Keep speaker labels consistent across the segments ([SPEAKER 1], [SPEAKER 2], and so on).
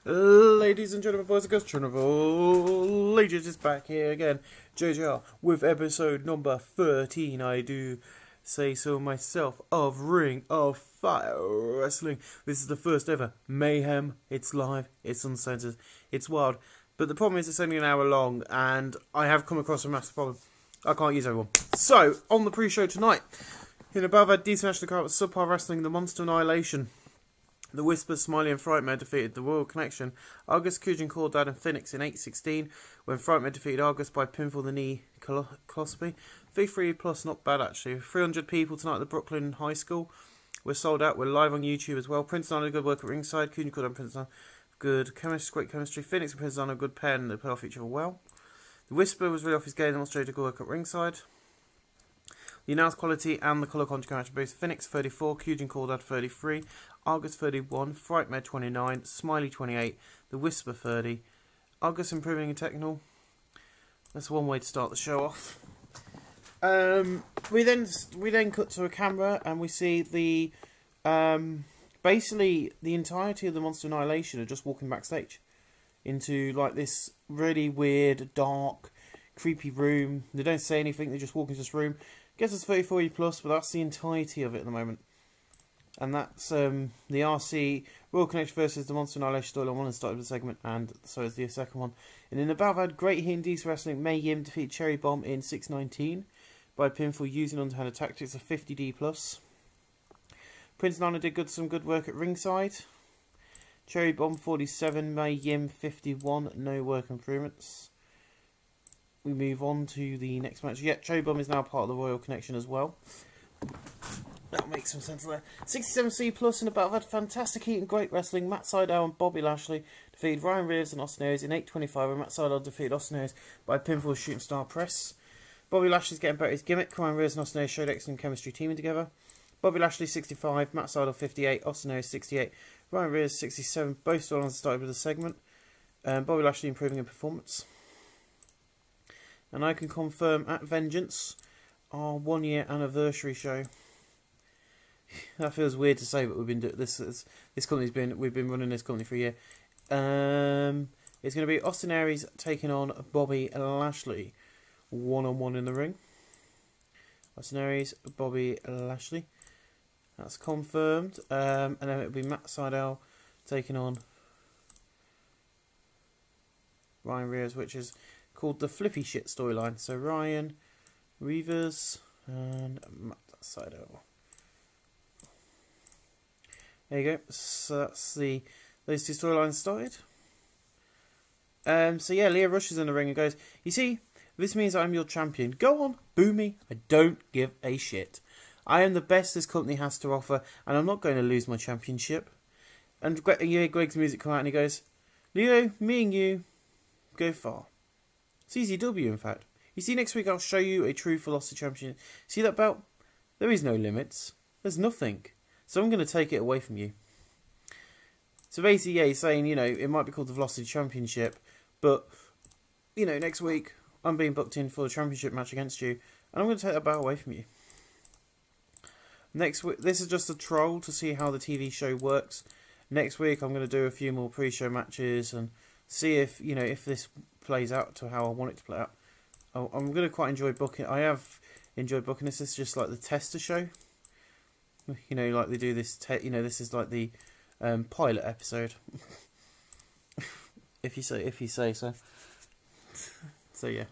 [SPEAKER 1] Ladies and gentlemen, boys and girls, Trinidad Legends is back here again. JJR with episode number 13, I do say so myself, of Ring of Fire Wrestling. This is the first ever Mayhem. It's live, it's uncensored, it's wild. But the problem is it's only an hour long, and I have come across a massive problem. I can't use everyone. So, on the pre-show tonight, in above had decent national card with Subpar Wrestling, the Monster Annihilation. The Whisper, Smiley and Frightmare defeated the Royal Connection, Argus, Kujin, Cordad and Phoenix in 8:16, when Frightmare defeated Argus by pinfall the knee coloscopy. V3 plus, not bad actually. 300 people tonight at the Brooklyn High School. We're sold out, we're live on YouTube as well. Prince Nine, a good work at ringside. Kujin, Cordad and Prince Nine, good chemistry, great chemistry. Phoenix and Prince Nine, a good pair and they play off each other well. The Whisper was really off his game, demonstrated good work at ringside. The announced quality and the colour conjugate match boost. Phoenix 34, Kujin Cordad 33, Argus 31, Frightmare 29, Smiley 28, The Whisper 30, Argus improving in technical. That's one way to start the show off. We then cut to a camera and we see the basically the entirety of the Monster Annihilation are just walking backstage into like this really weird, dark, creepy room. They don't say anything, they just walk into this room. Guess it's 34 plus, but that's the entirety of it at the moment. And that's the RC Royal Connection versus the Monster Annihilation storyline. One started the segment, and so is the second one. And in the battle, had Great Heat and Decent Wrestling. May Yim defeated Cherry Bomb in 6:19 by pinfall using underhanded tactics of 50D plus. Prince Nana did some good work at ringside. Cherry Bomb 47, May Yim 51, no work improvements. We move on to the next match. Yeah, Cherry Bomb is now part of the Royal Connection as well. That'll make some sense there. 67C plus in a battle had Fantastic Heat and Great Wrestling. Matt Sydal and Bobby Lashley defeated Ryan Reeves and Austin Aries in 8:25, and Matt Sydal defeated Austin Aries by pinfall shooting star press. Bobby Lashley's getting better at his gimmick. Ryan Reeves and Austin Aries showed excellent chemistry teaming together. Bobby Lashley 65, Matt Sydal 58, Austin Aries 68, Ryan Reeves 67. Both storylines started with a segment. Bobby Lashley improving in performance. And I can confirm at Vengeance, our 1 year anniversary show. That feels weird to say, but we've been doing this. We've been running this company for a year. It's going to be Austin Aries taking on Bobby Lashley, 1-on-1 in the ring. Austin Aries, Bobby Lashley. That's confirmed. And then it'll be Matt Sydal taking on Ryan Reeves, which is called the Flippy Shit storyline. So Ryan Reeves and Matt Sydal. There you go. So that's those two storylines started. So yeah, Leah rushes in the ring and goes, "You see, this means I'm your champion. Go on, boo me. I don't give a shit. I am the best this company has to offer, and I'm not going to lose my championship." And Greg's music come out and he goes, "Leo, me and you go far." CZW, in fact. You see, next week I'll show you a true Velocity Champion. See that belt? There is no limits. There's nothing. So I'm going to take it away from you. So basically, yeah, he's saying, you know, it might be called the Velocity Championship, but, you know, next week I'm being booked in for a championship match against you, and I'm going to take that belt away from you. Next week, this is just a troll to see how the TV show works. Next week I'm going to do a few more pre-show matches and see if, you know, if this plays out to how I want it to play out. I'm going to quite enjoy booking. I have enjoyed booking this. This is just like the tester show. You know, like they do this. You know, this is like the pilot episode. if you say so. So yeah.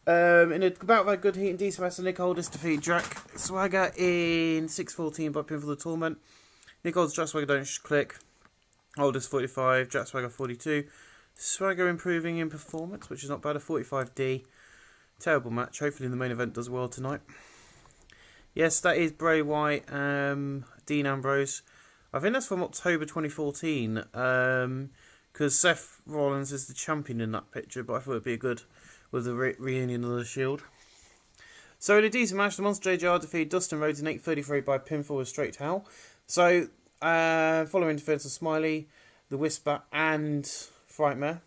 [SPEAKER 1] In a bout of good heat and decent wrestling, Nick Aldis defeated Jack Swagger in 6:14 by pinfall the Torment. Nick Aldis, Jack Swagger don't click. Aldis 45, Jack Swagger 42. Swagger improving in performance, which is not bad. A 45D. Terrible match. Hopefully the main event does well tonight. Yes, that is Bray Wyatt, Dean Ambrose. I think that's from October 2014, because Seth Rollins is the champion in that picture, but I thought it'd be good with the reunion of the Shield. So in a decent match, the Monster JJR defeated Dustin Rhodes in 8:33 by pinfall with straight towel. So, following interference of Smiley, the Whisper, and Frightmare,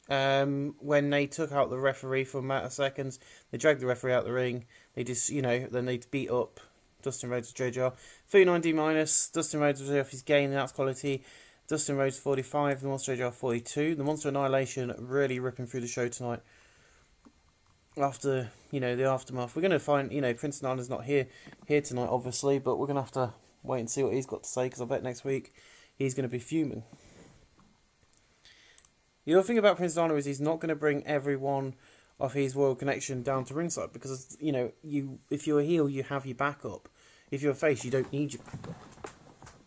[SPEAKER 1] when they took out the referee for a matter of seconds, they dragged the referee out the ring. They just, you know, then they beat up Dustin Rhodes' JJR. 39D minus. Dustin Rhodes was off his game, and that's quality. Dustin Rhodes 45, the Monster AJR 42. The Monster Annihilation really ripping through the show tonight. After, the aftermath. We're going to find, Prince Nana's not here tonight, obviously, but we're going to have to wait and see what he's got to say, because I bet next week he's going to be fuming. The other thing about Prince Nana is he's not going to bring everyone of his Royal Connection down to ringside, because, if you're a heel, you have your backup. If you're a face, you don't need your backup.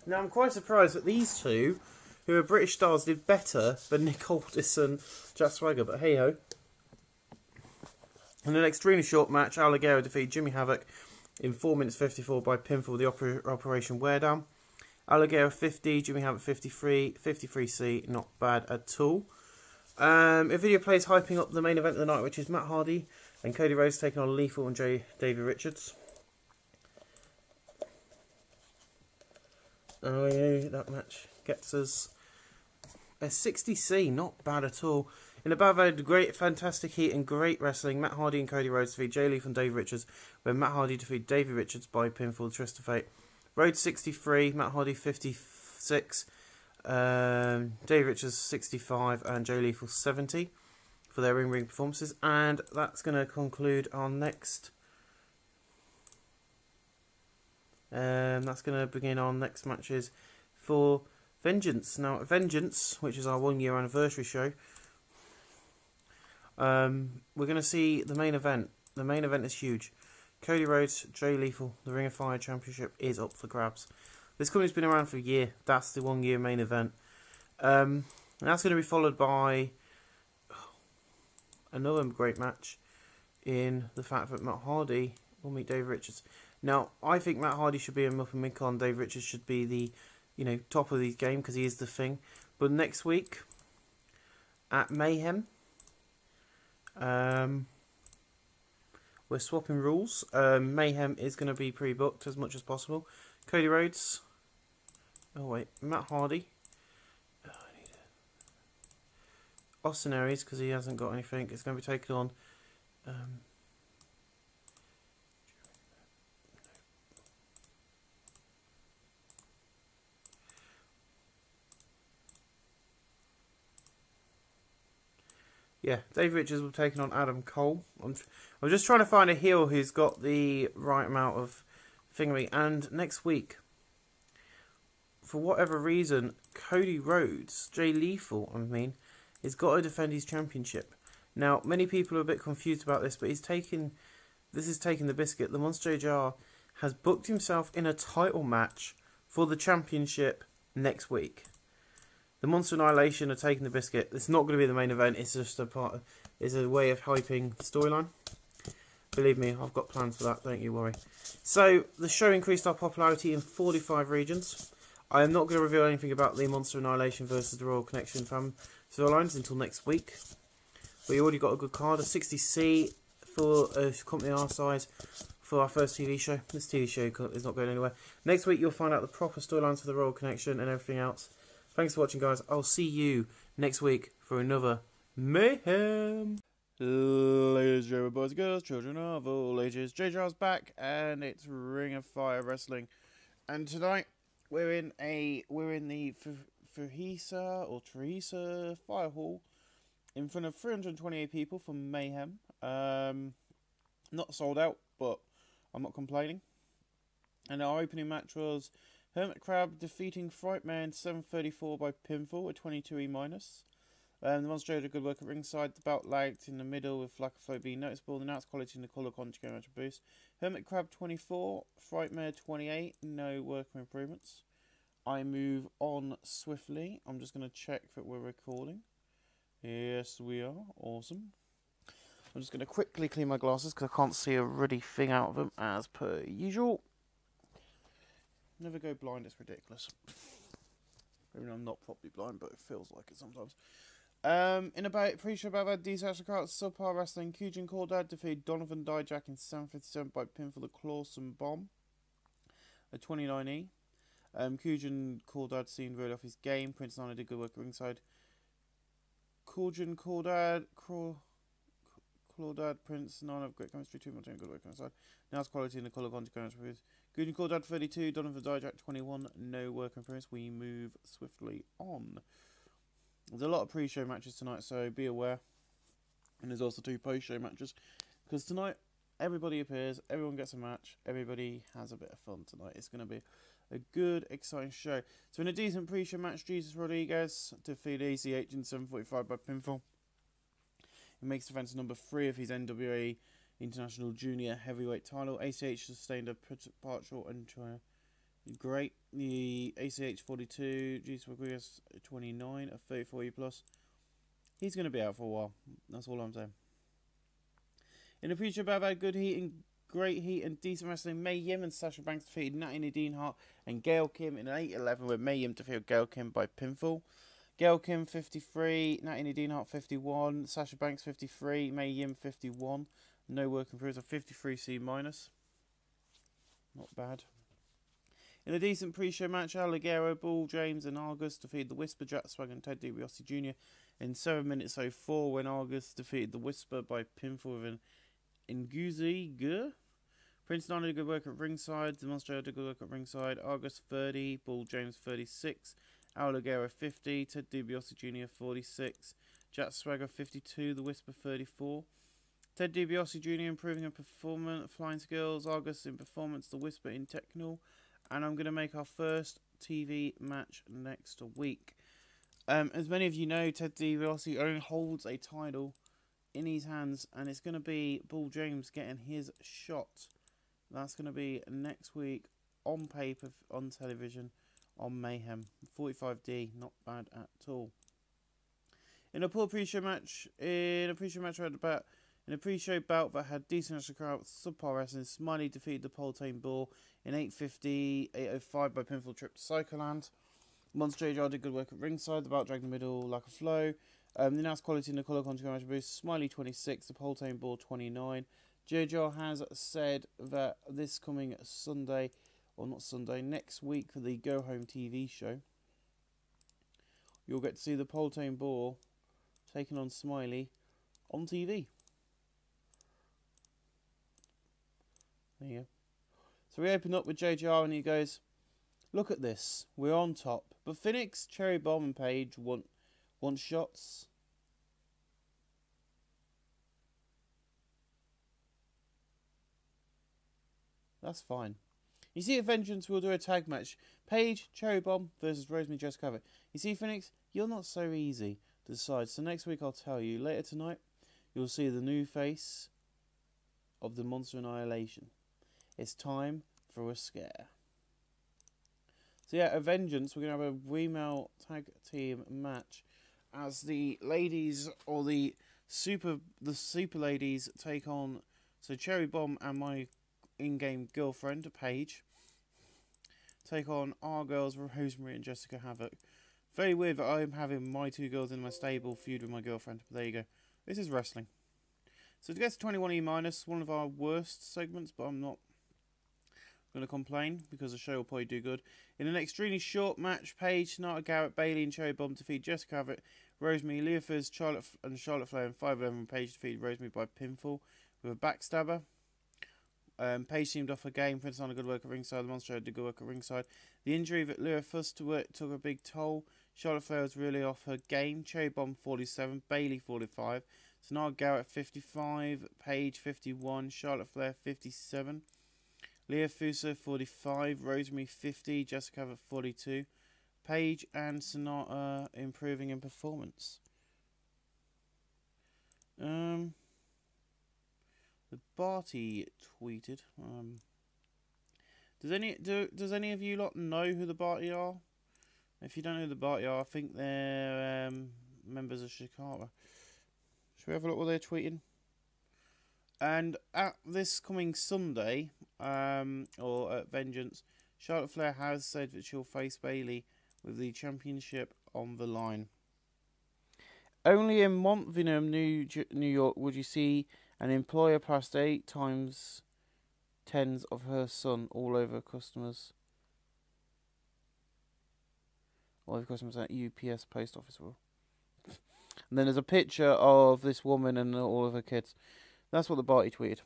[SPEAKER 1] Now, I'm quite surprised that these two, who are British stars, did better than Nick Aldis and Jack Swagger, but hey-ho. In an extremely short match, Alligator defeated Jimmy Havoc in 4 minutes 54 by pinfall, the Operation Wear Down. Alligator 50, Jimmy Havoc 53, 53C, not bad at all. A video plays hyping up the main event of the night, which is Matt Hardy and Cody Rhodes taking on Lethal and Davey Richards. Oh yeah, that match gets us a 60C, not bad at all. In a bout of great, fantastic heat and great wrestling, Matt Hardy and Cody Rhodes defeat Jay Lethal and Davey Richards, where Matt Hardy defeated Davey Richards by pinfall, Twist of Fate. Rhodes 63, Matt Hardy 56, Davey Richards 65, and Jay Lethal 70 for their ring performances. And that's going to conclude our next. That's going to begin our next matches for Vengeance. Now, Vengeance, which is our 1 year anniversary show, we're going to see the main event. The main event is huge. Cody Rhodes, Jay Lethal, the Ring of Fire Championship is up for grabs. This company's been around for a year. That's the 1 year main event. And that's going to be followed by another great match in the fact that Matt Hardy will meet Dave Richards. Now, I think Matt Hardy should be a upper mid-con. Dave Richards should be the, top of the game because he is the thing. But next week at Mayhem, we're swapping rules. Mayhem is going to be pre-booked as much as possible. Cody Rhodes. Oh wait, Matt Hardy. Oh, I need Austin Aries because he hasn't got anything. It's going to be taken on. Yeah, Dave Richards will be taking on Adam Cole. I'm just trying to find a heel who's got the right amount of thingery. And next week, for whatever reason, Cody Rhodes, Jay Lethal, has got to defend his championship. Now, many people are a bit confused about this, but this is taking the biscuit. The Monster AJR has booked himself in a title match for the championship next week. The Monster Annihilation are taking the biscuit. It's not going to be the main event. It's just it's a way of hyping the storyline. Believe me, I've got plans for that. Don't you worry. So the show increased our popularity in 45 regions. I am not going to reveal anything about the Monster Annihilation versus the Royal Connection fan storylines until next week. We already got a good card, a 60C for a company our size for our first TV show. This TV show is not going anywhere. Next week you'll find out the proper storylines for the Royal Connection and everything else. Thanks for watching, guys. I'll see you next week for another Mayhem. Ladies and gentlemen, boys and girls, children of all ages, JJR's back, and it's Ring of Fire Wrestling. And tonight we're in the Teresa Fire Hall in front of 328 people for Mayhem. Not sold out, but I'm not complaining. And our opening match was Hermit Crab defeating Frightman 734 by pinfall, a 22E-. The Monster did a good work at ringside. The belt lagged in the middle with lack of flow being noticeable. The announced quality in the colour conjugate match boost. Hermit Crab 24, Frightmare 28, no worker improvements. I move on swiftly. I'm just going to check that we're recording. Yes, we are. Awesome. I'm just going to quickly clean my glasses because I can't see a ruddy thing out of them as per usual. Never go blind, it's ridiculous. I mean, I'm not properly blind, but it feels like it sometimes. Pre-show about that disaster cards, subpar wrestling. Kujin Cordad defeated Donovan Dijak in 757 by pinfall, the Clawson Bomb, a 29E. Kujin Cordad seemed very off his game. Prince Nana did good work at ringside. Kujin Cordad, Claudad, Prince Nana have great chemistry. Too much good work on the side. Now it's quality in the colour conjugate with Good and Call Dad 32, Donovan Dijak 21, no work in progress. We move swiftly on. There's a lot of pre-show matches tonight, so be aware. And there's also 2 post-show matches. Because tonight, everybody appears, everyone gets a match, everybody has a bit of fun tonight. It's going to be a good, exciting show. So in a decent pre-show match, Jesus Rodriguez defeated ACH in 7:45 by pinfall. He makes defense number 3 of his NWA International Junior Heavyweight title. ACH sustained a partial and great. The ACH 42, Jesus Rodriguez 29, a 34E plus. He's going to be out for a while. That's all I'm saying. In the future, I've had good heat and great heat and decent wrestling. May Yim and Sasha Banks defeated Natty Nadine Hart and Gail Kim in an 8-11, where May Yim defeated Gail Kim by pinfall. Gail Kim 53, Natty Nadine Hart 51, Sasha Banks 53, May Yim 51. No working through, a 53C minus. Not bad. In a decent pre-show match, Alligero, Bull, James and Argus defeated the Whisper, Jack Swag and Ted DiBiase Jr. in 7 minutes 04, when Argus defeated the Whisper by pinfall with an Nguzi. Prince Nine did a good work at ringside, Demonstrator did a good work at ringside, Argus 30, Bull James 36, Alligero 50, Ted DiBiase Jr. 46, Jack Swagger 52, the Whisper 34. Ted DiBiase Jr. improving in performance, flying skills, Argus in performance, the Whisper in technical. And I'm going to make our first TV match next week. As many of you know, Ted DiBiase only holds a title in his hands, and it's going to be Bull James getting his shot. That's going to be next week on paper, on television, on Mayhem. 45D, not bad at all. In a pre-show match, in a pre-show bout that had decent national crowd, subpar wrestling, Smiley defeated the Poltane Bull in 8:50, 8:05 by pinfall trip to Psycholand. Monster JR did good work at ringside, the bout dragged the middle like a flow. The announced quality in the colour contra match boost, Smiley 26, the Poltane Bull 29. JR has said that this coming Sunday, or not Sunday, next week for the Go Home TV show, you'll get to see the Poltane Bull taking on Smiley on TV. There you go. So we open up with JJR and he goes, look at this, we're on top. But Phoenix, Cherry Bomb and Paige want shots. That's fine. You see, at Vengeance, we'll do a tag match. Paige, Cherry Bomb versus Rosemary Jessica Havoc. You see, Phoenix, you're not so easy to decide. So next week I'll tell you. Later tonight, you'll see the new face of the Monster Annihilation. It's time for a scare. So yeah, at Vengeance, we're going to have a female tag team match as the ladies, or the super ladies, take on, so Cherry Bomb and my in-game girlfriend, Paige, take on our girls, Rosemary and Jessica Havoc. Very weird that I'm having my 2 girls in my stable feud with my girlfriend, but there you go. This is wrestling. So to get to 21E minus, one of our worst segments, but I'm not going to complain because the show will probably do good. In an extremely short match, Paige, Sonata Garrett, Bailey and Cherry Bomb defeat Jessica Havoc, Rosemary, Leah Fizz, Charlotte Flair and 5'11", Paige defeated Rosemary by pinfall with a backstabber. Paige seemed off her game. Prince on a good work at ringside. The Monster did good work at ringside. The injury that Leah Fizz took a big toll. Charlotte Flair was really off her game. Cherry Bomb 47, Bailey 45, Sonata Garrett 55, Paige 51, Charlotte Flair 57. Leah Fuso 45, Rosemary 50, Jessica Havoc 42. Paige and Sonata improving in performance. The Barty tweeted. Does any of you lot know who the Barty are? If you don't know who the Barty are, I think they're members of Shikara. Should we have a look what they're tweeting? And at this coming Sunday, or at Vengeance, Charlotte Flair has said that she'll face Bailey with the championship on the line. Only in Mont Venom, New York, would you see an employer past 8 times 10s of her son all over customers. All over customers at UPS post office will. And then there's a picture of this woman and all of her kids. That's what the Barty tweeted.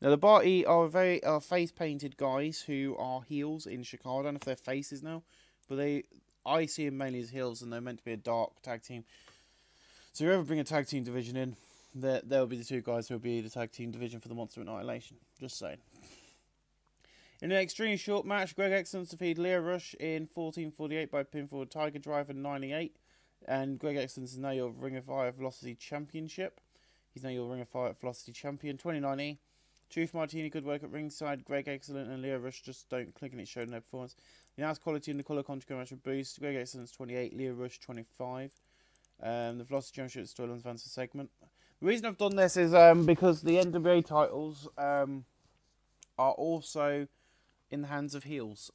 [SPEAKER 1] Now the Barty are very face painted guys who are heels in Chicago. I don't know if they're faces now, but I see them mainly as heels, and they're meant to be a dark tag team. So if you ever bring a tag team division in, they'll be the two guys who will be the tag team division for the Monster Annihilation. Just saying. In an extremely short match, Greg Excellence defeated Leo Rush in 14:48 by pinfall Tiger Driver 98. And Greg Excellence is now your Ring of Fire Velocity Championship. He's now your Ring of Fire Velocity Champion. 2019. Truth Martini, good work at ringside. Greg Excellent and Leo Rush just don't click, and it showed in their performance. The announced quality in the colour contract boost. Greg Excellence 28, Leo Rush 25. The Velocity Championship storyline advance segment. The reason I've done this is because the NWA titles are also in the hands of heels.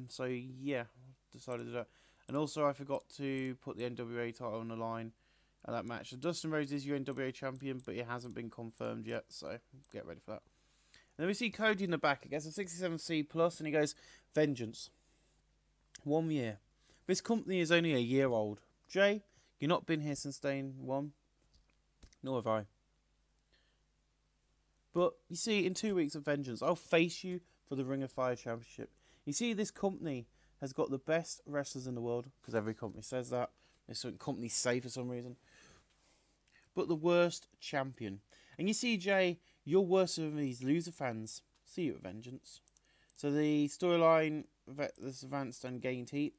[SPEAKER 1] So yeah, decided to do that. And also I forgot to put the NWA title on the line at that match. So Dustin Rhodes is your NWA champion, but it hasn't been confirmed yet, so get ready for that. And then we see Cody in the back. It gets a 67C plus, and he goes, Vengeance. 1 year. This company is only a year old. Jay, you've not been here since day one. Nor have I. But, you see, in 2 weeks of Vengeance, I'll face you for the Ring of Fire Championship. You see, this company has got the best wrestlers in the world, because every company says that. This company's safe for some reason. But the worst champion. And you see, Jay, you're worse than these loser fans. See you at Vengeance. So the storyline that's advanced and gained heat.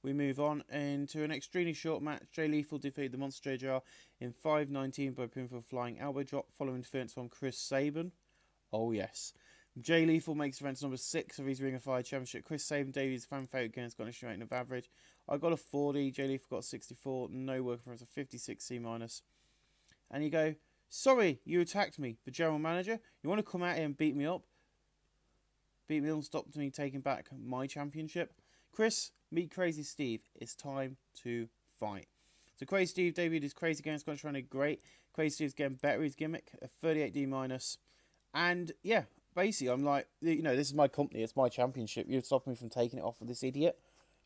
[SPEAKER 1] We move on into an extremely short match. Jay Lethal defeated the Monster JR in 5:19 by pinfall flying elbow drop following interference from Chris Sabin. Oh yes. Jay Lethal makes events number 6 of his Ring of Fire Championship. Chris Sabin, Davies, fan favourite again, has got an issue rating of average. I got a 40. Jay Lethal got a 64. No work for us, a 56C minus. And you go, sorry, you attacked me, the general manager. You want to come out here and beat me up? Beat me up and stop me taking back my championship? Chris, meet Crazy Steve. It's time to fight. So Crazy Steve, David is crazy again. Scottish running great. Crazy Steve's getting better. His gimmick, a 38D minus. And yeah, basically, I'm like, you know, this is my company. It's my championship. You're stopping me from taking it off of this idiot.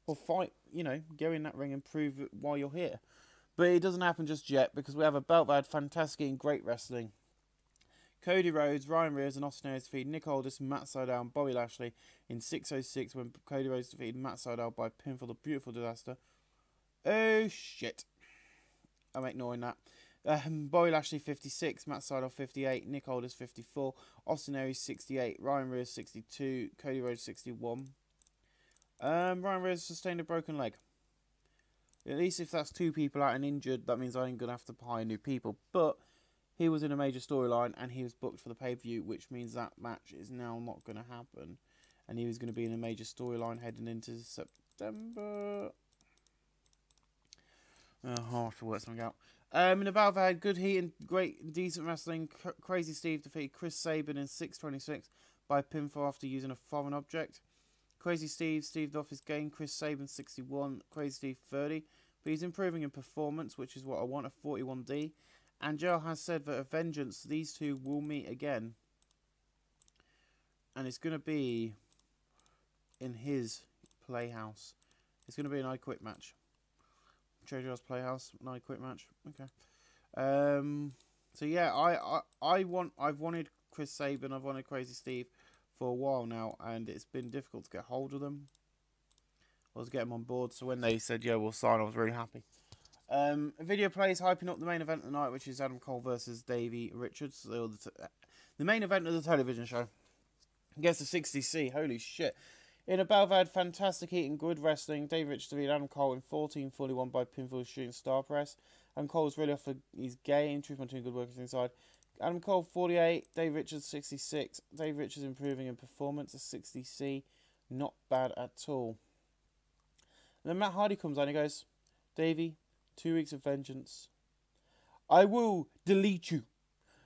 [SPEAKER 1] Well, fight, you know, go in that ring and prove it while you're here. But it doesn't happen just yet, because we have a belt that had fantastic and great wrestling. Cody Rhodes, Ryan Rears, and Austin Aries defeated Nick Aldis, Matt Sydal, and Bobby Lashley in 6:06 when Cody Rhodes defeated Matt Sydal by pinfall, the beautiful disaster. Oh shit. I'm ignoring that. Bobby Lashley 56, Matt Sydal 58, Nick Aldis 54, Austin Aries 68, Ryan Rears 62, Cody Rhodes 61. Ryan Rears sustained a broken leg. At least if that's 2 people out and injured, that means I ain't going to have to hire new people. But he was in a major storyline and he was booked for the pay-per-view, which means that match is now not going to happen. And he was going to be in a major storyline heading into September. Oh, I have to work something out. In the battle, they had good heat and great, decent wrestling. Crazy Steve defeated Chris Sabin in 6:26 by pinfall after using a foreign object. Crazy Steve off his game. Chris Sabin 61, Crazy Steve 30. But he's improving in performance, which is what I want, a 41D. And Joe has said that at Vengeance, these two will meet again. And it's going to be in his playhouse. It's going to be an I Quit match. JoJo's Playhouse, an I Quit match. Okay. So yeah, I've wanted Chris Sabin, I've wanted Crazy Steve for a while now, and it's been difficult to get hold of them. I was getting them on board, so when they said, yeah, we'll sign, I was really happy. A video plays hyping up the main event of the night, which is Adam Cole versus Davey Richards. The main event of the television show. Gets a 60C, holy shit. In a battle that had fantastic heat and good wrestling, Davey Richards defeated Adam Cole in 14:41 by pinfall shooting star press. Adam Cole was really off his game. Truth Martini, good work inside. Adam Cole 48, Dave Richards 66. Dave Richards improving in performance, a 60C. Not bad at all. And then Matt Hardy comes on and he goes, Davey, 2 weeks of vengeance. I will delete you.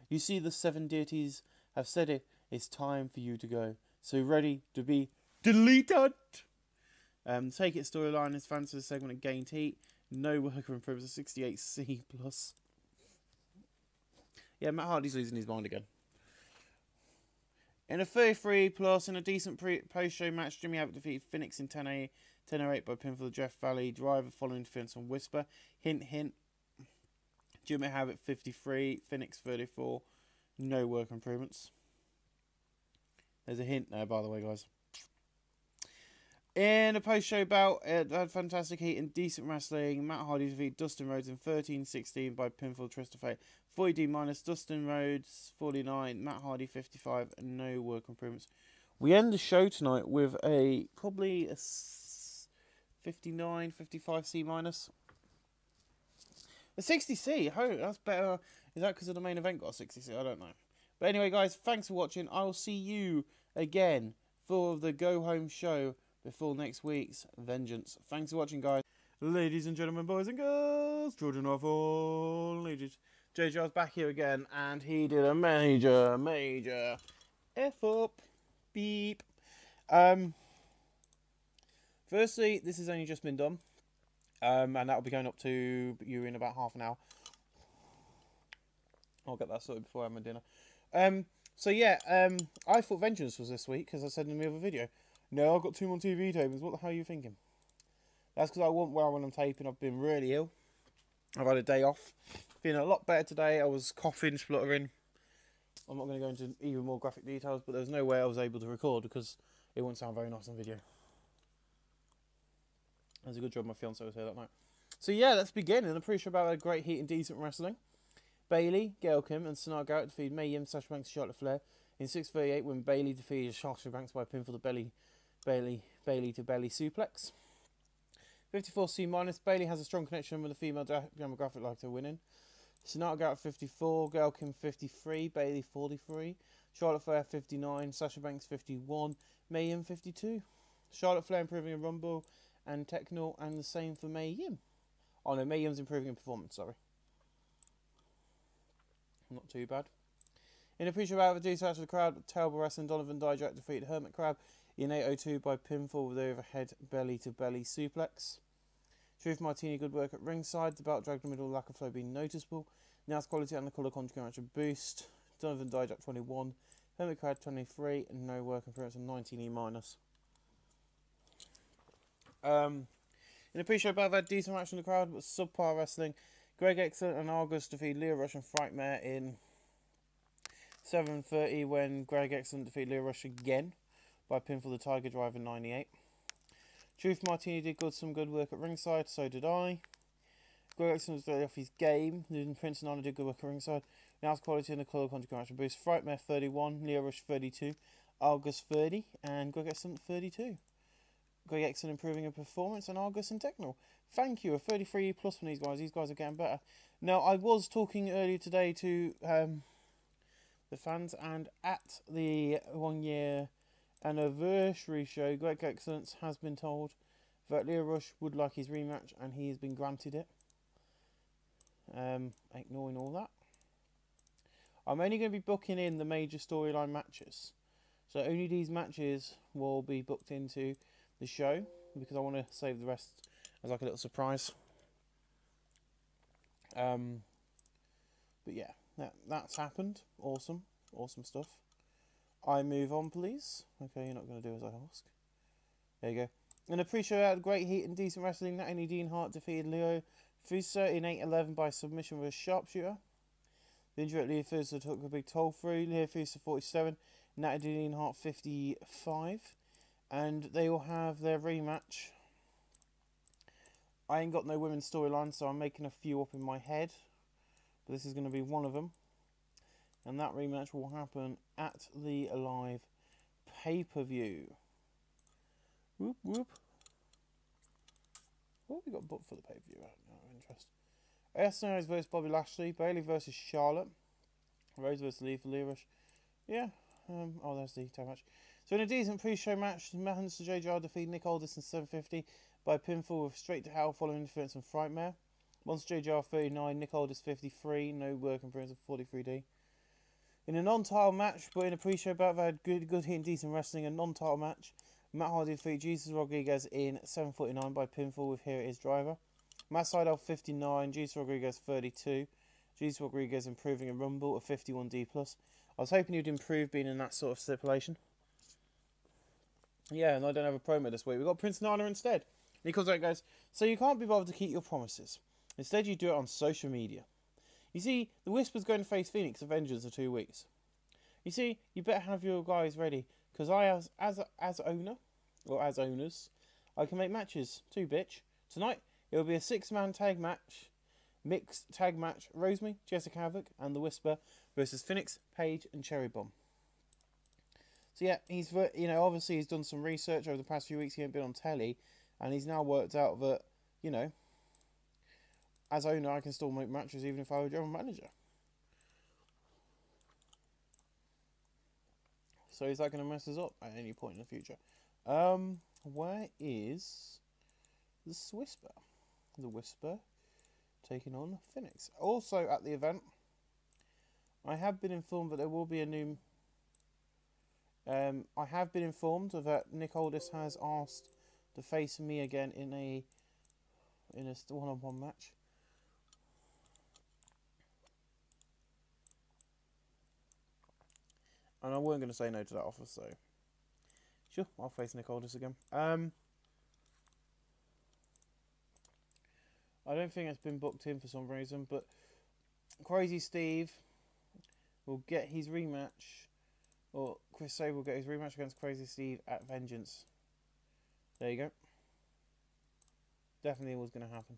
[SPEAKER 1] You see, the 7 deities have said it. It's time for you to go. So ready to be deleted. Take It storyline is fantasy segment and gained heat. No worker improvements, a 68C plus. Yeah, Matt Hardy's losing his mind again. In a 33 plus, in a decent post-show match, Jimmy Havoc defeated Phoenix in 10:08 by pinfall Jeff Valley Driver following interference on Whisper. Hint, hint. Jimmy Havoc 53, Phoenix 34. No work improvements. There's a hint there, by the way, guys. In a post-show bout, it had fantastic heat and decent wrestling. Matt Hardy defeated Dustin Rhodes in 13-16 by pinfall twist of fate. 40D minus Dustin Rhodes 49, Matt Hardy 55, and no work improvements. We end the show tonight with probably a 59, 55 C minus. A 60 C. Oh, that's better. Is that because of the main event got a 60 C? I don't know. But anyway, guys, thanks for watching. I will see you again for the go home show before next week's Vengeance. Thanks for watching, guys. Ladies and gentlemen, boys and girls, children of all ages. JJ's back here again, and he did a major F up. Beep. Firstly, this has only just been done. And that will be going up to you in about half an hour. I'll get that sorted before I have my dinner. So yeah, I thought Vengeance was this week, because I said in the other video. No, I've got 2 more TV tapings. What the hell are you thinking? That's because I wasn't well when I'm taping. I've been really ill. I've had a day off. Feeling a lot better today. I was coughing, spluttering. I'm not going to go into even more graphic details, but there's no way I was able to record because it wouldn't sound very nice on video. It was a good job my fiance was here that night. So yeah, let's begin. And I'm pretty sure about a great heat and decent wrestling. Bayley, Gail Kim, and Sonata Garrett defeated Mae Young, Sasha Banks, and Charlotte Flair in 6:38 when Bayley defeated Sasha Banks by a pinfall to Bayley to belly suplex. 54C minus. Bayley has a strong connection with the female demographic like they're winning. Sonata Garrett 54, Gail Kim 53, Bayley 43, Charlotte Flair 59, Sasha Banks 51, Mae Young 52. Charlotte Flair improving in Rumble and Techno, and the same for Mae Young. Oh no, Mae Young's improving in performance, sorry. Not too bad. In a pre-show out of a decent out of the crowd, Terrible Wrestling, Donovan Dijak defeated Hermit Crab in 8:02 by pinfall with overhead belly-to-belly suplex. Truth Martini, good work at ringside. The belt dragged the middle, lack of flow being noticeable. Now's quality and the colour conjugate a boost. Donovan Dijak 21, Hermit Crab 23, and no work improvements on 19E minus. In a pre-show bout, had decent match in the crowd, but subpar wrestling. Greg Excellent and Argus defeated Leo Rush and Frightmare in 7:30 when Greg Excellent defeated Leo Rush again by pinfall the Tiger Driver 98. Truth Martini did some good work at ringside, so did I. Greg Excellent was off his game. Prince and Anna did good work at ringside. Now's quality in the colour conjugate boost. Frightmare 31, Leo Rush 32, Argus 30, and Greg Excellent 32. Greg Excellent improving in performance, and Argus and Techno. Thank you, a 33 plus from these guys. These guys are getting better. Now, I was talking earlier today to the fans, and at the 1 year anniversary show, Greg Excellence has been told that Leo Rush would like his rematch, and he has been granted it. Ignoring all that, I'm only going to be booking in the major storyline matches, so only these matches will be booked into the show because I want to save the rest as like a little surprise. But yeah, that's happened. Awesome stuff. I move on, please. Okay, you're not going to do as I ask. There you go. And a pre-show out of great heat and decent wrestling. Natalie Dean Hart defeated Leo Fusa in 8:11 by submission with a sharpshooter. The injury at Leo Fusa took a big toll through. Leo Fusa 47, Natalie Dean Hart 55. And they will have their rematch. I ain't got no women's storyline, so I'm making a few up in my head. But this is going to be one of them. And that rematch will happen at the live pay-per-view. Whoop, whoop. What have we got booked for the pay-per-view? Out of interest. Asuka versus Bobby Lashley. Bayley versus Charlotte. Rose versus Lee for Lyrish. Yeah. Oh, there's the tag match. So in a decent pre-show match, Mahans to JJR defeated Nick Aldis in 7:50 by pinfall with Straight to Hell following interference from Frightmare. Monster JJR 39, Nick Aldis 53, no work improvements of 43D. In a non-title match, but in a pre-show bout, they had good hit and decent wrestling, a non-title match. Matt Hardy defeated Jesus Rodriguez in 7:49 by pinfall with Here It Is Driver. Matt Sydal 59, Jesus Rodriguez 32. Jesus Rodriguez improving in Rumble, a 51D+. I was hoping you'd improve being in that sort of stipulation. Yeah, and I don't have a promo this week. We've got Prince Nana instead. And he comes out and goes, so you can't be bothered to keep your promises. Instead, you do it on social media. You see, the Whisper's going to face Phoenix at Vengeance in 2 weeks. You see, you better have your guys ready, because I, as owner, or as owners, I can make matches too, bitch. Tonight, it will be a 6-man tag match, mixed tag match, Rosemary, Jessica Havoc, and the Whisper versus Phoenix, Paige, and Cherry Bomb. So yeah, he's, you know, obviously he's done some research over the past few weeks. He hasn't been on telly, and he's now worked out that, you know, as owner, I can still make matches even if I were general manager. So is that going to mess us up at any point in the future? Where is the Whisper? The Whisper taking on Phoenix. Also at the event, I have been informed that there will be a new... I have been informed that Nick Aldis has asked to face me again in a one-on-one match. And I weren't going to say no to that offer, so... Sure, I'll face Nick Aldis again. I don't think it's been booked in for some reason, but Crazy Steve will get his rematch, or Chris Sable will get his rematch against Crazy Steve at Vengeance. There you go. Definitely was going to happen.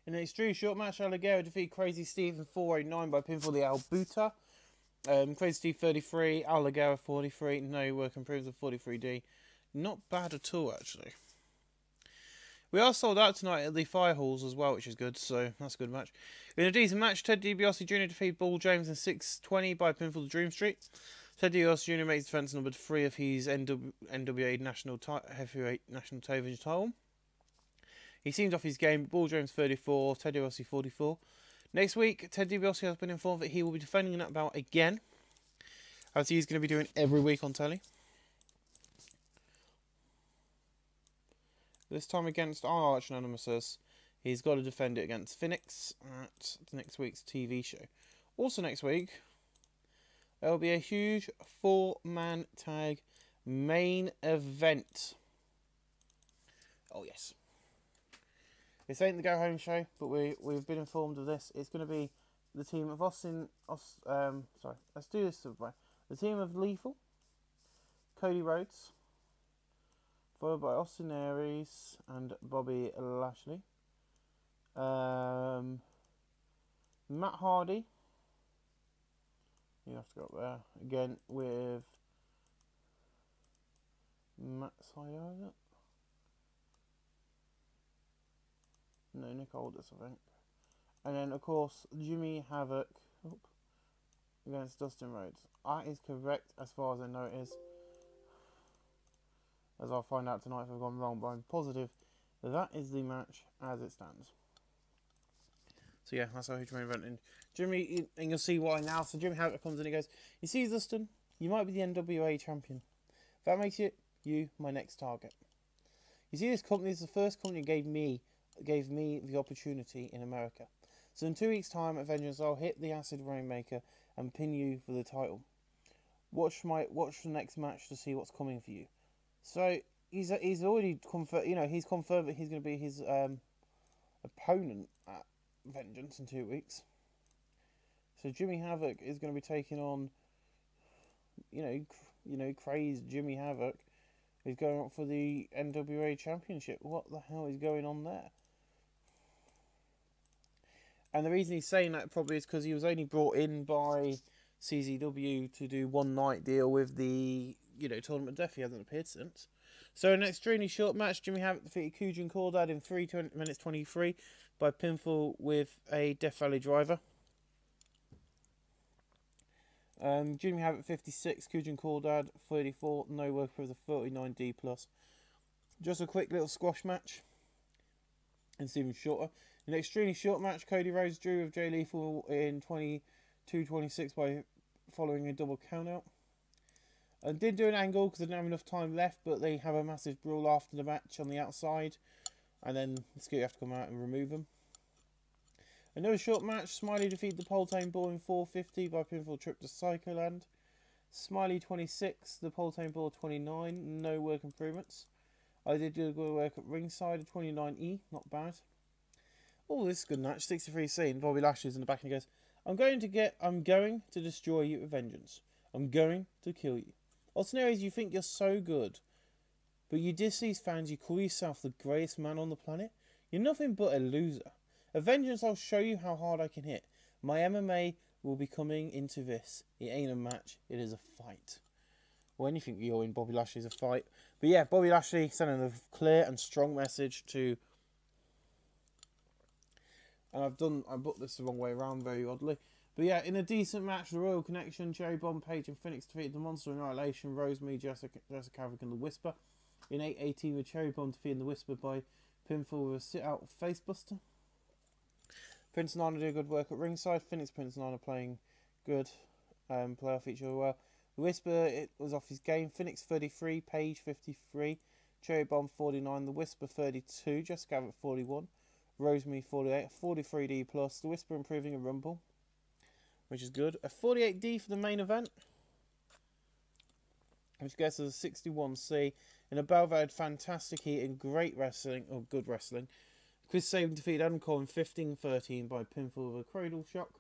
[SPEAKER 1] In an extremely short match, Alligator defeated Crazy Steve in 409 by pinfall the Albuta. Crazy Steve 33, Alligator 43, no work improvements of 43D. Not bad at all, actually. We are sold out tonight at the Fire Halls as well, which is good, so that's a good match. In a decent match, Ted DiBiase Jr. defeated Ball James in 620 by pinfall the Dream Street. Ted DiBiase Jr. makes defense number 3 of his NWA National Heavyweight National Television title. He seemed off his game. Ball James 34, Ted DiBiase 44. Next week, Ted DiBiase has been informed that he will be defending that bout again, as he's going to be doing every week on telly. This time against our arch nemesis, he's got to defend it against Phoenix at next week's TV show. Also next week, there will be a huge 4-man tag main event. Oh yes. This ain't the Go Home show, but we've been informed of this. It's going to be the team of let's do this. The team of Lethal, Cody Rhodes, followed by Austin Aries and Bobby Lashley. Matt Hardy. You have to go up there again with Matt Sydal, is it? No, Nick Aldis, I think. And then, of course, Jimmy Havoc against Dustin Rhodes. That is correct as far as I know it is. As I'll find out tonight if I've gone wrong, but I'm positive that is the match as it stands. So yeah, that's our huge main event. And Jimmy, and you'll see why now. So Jimmy Havoc comes in and he goes, "You see, Dustin, you might be the NWA champion. If that makes you my next target. You see, this company is the first company that gave me the opportunity in America. So in 2 weeks' time at Vengeance, I'll hit the Acid Rainmaker and pin you for the title. Watch the next match to see what's coming for you." So he's already confirmed. You know, he's confirmed that he's going to be his opponent at Vengeance in 2 weeks. So Jimmy Havoc is going to be taking on, you know, crazed Jimmy Havoc. He's going up for the NWA Championship. What the hell is going on there? And the reason he's saying that probably is because he was only brought in by CZW to do one night deal with the, you know, Tournament Death. He hasn't appeared since. So in an extremely short match, Jimmy Havoc defeated Kujin Cordad in 3 minutes 23 by pinfall with a Death Valley driver. Jimmy Havoc 56, Kujin Cordad 34, no work for the 49D+. Just a quick little squash match. And it's even shorter. In an extremely short match, Cody Rhodes drew with Jay Lethal in 22-26 by following a double countout. And did do an angle because they didn't have enough time left, but they have a massive brawl after the match on the outside. And then the Scooter have to come out and remove them. Another short match, Smiley defeated the Poltane Ball in 450 by pinfall trip to Psycholand. Smiley 26, the Poltane Ball 29, no work improvements. I did do good work at ringside, 29E, not bad. Oh, this is a good match. 63C, and Bobby Lashley's in the back and he goes, I'm going to destroy you with vengeance. I'm going to kill you. Or scenarios, you think you're so good, but you diss these fans, you call yourself the greatest man on the planet. You're nothing but a loser. A vengeance, I'll show you how hard I can hit. My MMA will be coming into this. It ain't a match, it is a fight. Well, anything you're in, Bobby Lashley's a fight. But yeah, Bobby Lashley sending a clear and strong message to... And I booked this the wrong way around, very oddly. But yeah, in a decent match, the Royal Connection, Cherry Bomb, Page and Phoenix defeated the Monster Annihilation, Rosemary, Jessica Havoc and the Whisper. In 8:18 with Cherry Bomb defeating the Whisper by pinfall with a sit-out facebuster. Prince Nana did good work at ringside. Phoenix Prince Nana playing good. Playoff feature well. The Whisper, it was off his game. Phoenix 33, Page 53, Cherry Bomb 49, the Whisper 32, Jessica Havoc 41, Rosemary 48, 43D plus. The Whisper improving a Rumble, which is good. A 48D for the main event, which gets us a 61C. In a battle that had fantastic heat and great wrestling, or good wrestling. Chris Sabin defeated Adam Cole in 15-13 by pinfall with a cradle shock.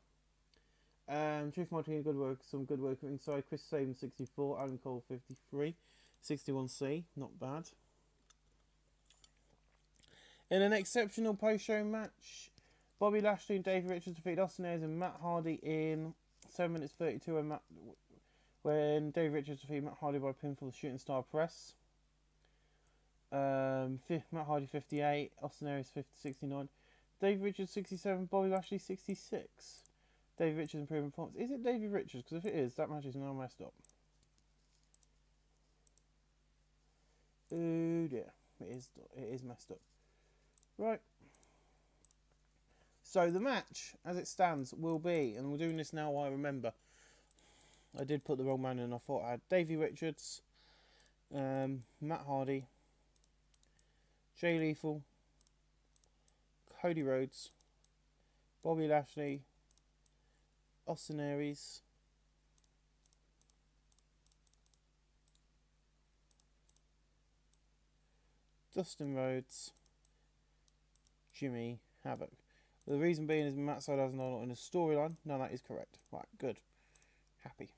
[SPEAKER 1] Truth Martin, some good work inside. Chris Sabin 64, Adam Cole 53, 61C, not bad. In an exceptional post-show match, Bobby Lashley and Davey Richards defeated Austin Aries and Matt Hardy in 7 minutes 32 when Davey Richards defeated Matt Hardy by pinfall with Shooting Star Press. Matt Hardy 58, Austin Aries 69, Davey Richards 67, Bobby Lashley 66. Davey Richards improving performance. Is it Davey Richards? Because if it is, that match is now messed up. Oh dear, it is messed up. Right. So the match, as it stands, will be, and we're doing this now while I remember. I did put the wrong man in. I thought I had Davey Richards, Matt Hardy, Jay Lethal, Cody Rhodes, Bobby Lashley, Austin Aries, Dustin Rhodes, Jimmy Havoc. The reason being is Matt Sydal has not in a storyline. No, that is correct. Right, good. Happy.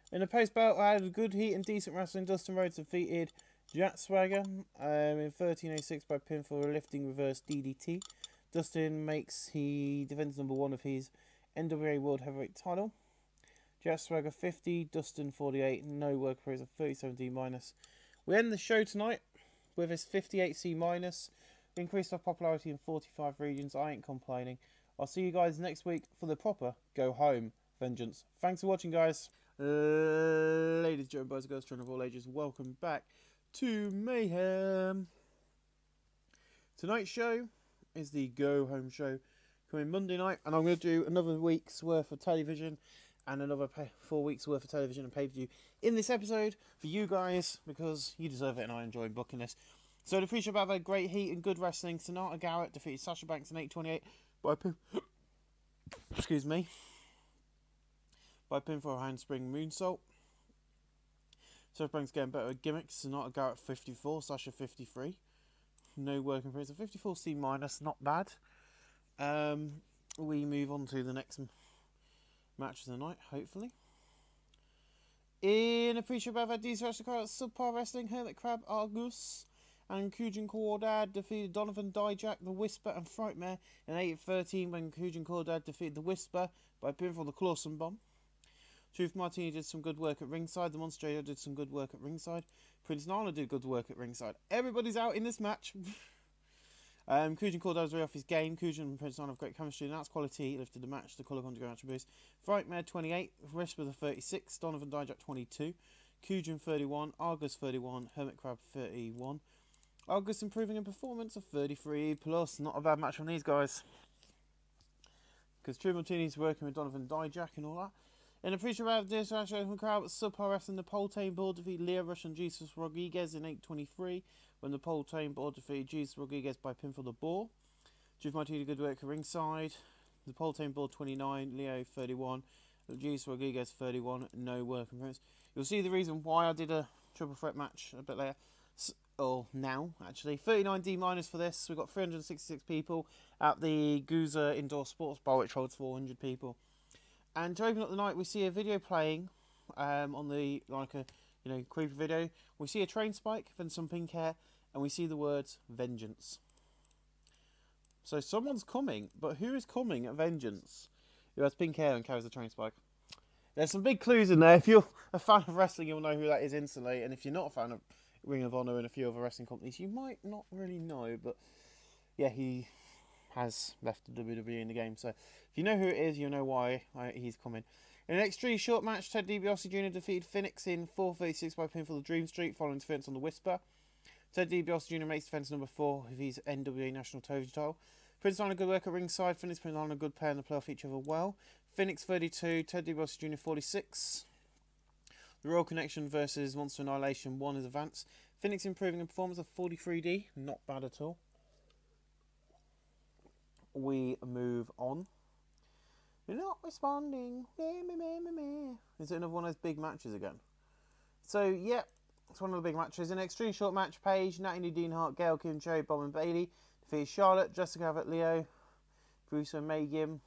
[SPEAKER 1] In the post-bout, I had a good heat and decent wrestling. Dustin Rhodes defeated Jack Swagger in 13:06 by pinfall, a lifting reverse DDT. Dustin defends number 1 of his NWA World Heavyweight title. Jack Swagger 50, Dustin 48, no work for his 37D minus. We end the show tonight with his 58C minus. Increased our popularity in 45 regions. I ain't complaining. I'll see you guys next week for the proper Go Home Vengeance. Thanks for watching, guys. Ladies, gentlemen, boys and girls, children of all ages, welcome back to Mayhem. Tonight's show is the Go Home show coming Monday night, and I'm going to do another week's worth of television and another 4 weeks worth of television and pay-per-view in this episode for you guys, because you deserve it and I enjoy booking this. So the pre-show about that great heat and good wrestling. Sonata Garrett defeated Sasha Banks in 8:28 by excuse me, by pinfall handspring moonsault. Sasha Banks getting better at gimmicks. Sonata Garrett 54, Sasha 53. No working for it. A 54C minus, not bad. We move on to the next match of the night, hopefully. In a pre-show about that DC Subpar Wrestling, Hermit Crab, Argus and Kujin Kordad defeated Donovan Dijak, the Whisper and Frightmare in 8:13 when Kujin Kordad defeated the Whisper by pinfall the Clawson Bomb. Truth Martini did some good work at ringside. The Monster did some good work at ringside. Prince Nana did good work at ringside. Everybody's out in this match. Kujin Kordad was very off his game. Kujin and Prince Nana have great chemistry, and that's quality. He lifted the match. The Colour Underground attributes. Frightmare 28, Whisper the 36, Donovan Dijak 22, Kujin 31, Argus 31, Hermit Crab 31. Argus improving in performance of 33 plus. Not a bad match from these guys, because True Martini's working with Donovan Dijak and all that. In a pre-show round of this open crowd, Subpar Wrestling, the Poltane Board defeated Leo Rush and Jesus Rodriguez in 8:23 when the Poltane Board defeated Jesus Rodriguez by pinfall the Boar. Truth Martini good work at ringside. The Poltane Board 29, Leo 31, Jesus Rodriguez 31, no work in France. You'll see the reason why I did a triple threat match a bit later. Now, actually. 39D minus for this. We've got 366 people at the Guza Indoor Sports Bar, which holds 400 people. And to open up the night, we see a video playing on the, like a, creepy video. We see a train spike, then some pink hair, and we see the words, vengeance. So someone's coming, but who is coming at vengeance? Who has pink hair and carries a train spike? There's some big clues in there. If you're a fan of wrestling, you'll know who that is instantly. And if you're not a fan of Ring of Honor and a few other wrestling companies, you might not really know. But yeah, he has left the WWE in the game. So if you know who it is, you'll know why he's coming. In an extremely short match, Ted DiBiase Jr. defeated Phoenix in 4:36 by pinfall of Dream Street, following defense on the Whisper. Ted DiBiase Jr. makes defense number 4 of his NWA National Television title. Prince on a good work at ringside. Phoenix Prince on a good pair and the play off each other well. Phoenix 32, Ted DiBiase Jr. 46. The Royal Connection versus Monster Annihilation 1 is advanced. Phoenix improving in performance of 43D, not bad at all. We move on. You're not responding. Is it another one of those big matches again? So, yeah, it's one of the big matches. In an extremely short match, Paige, Natalie Dean Hart, Gail Kim, Cherry Bomb and Bailey defeated Charlotte, Jessica Abbott, Leo, Bruce and May Yim,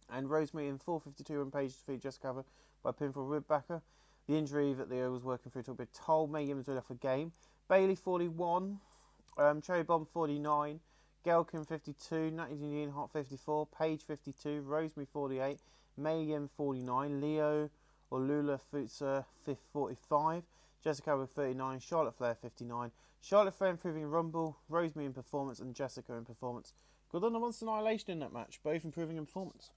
[SPEAKER 1] and Rosemary in 4:52 when Paige defeated Jessica Abbott by pinfall Ribbacker. The injury that Leo was working through took a bit toll. May Yim was really off a game. Bailey 41, Cherry Bomb 49, Gail Kim 52, Natalie Dean Hart 54, Paige 52, Rosemary 48, May Yim 49, Leo or Lula Futsa 45, Jessica Abbott 39, Charlotte Flair 59, Charlotte Flair improving in Rumble, Rosemary in performance, and Jessica in performance. Good on the Monster Annihilation in that match, both improving in performance.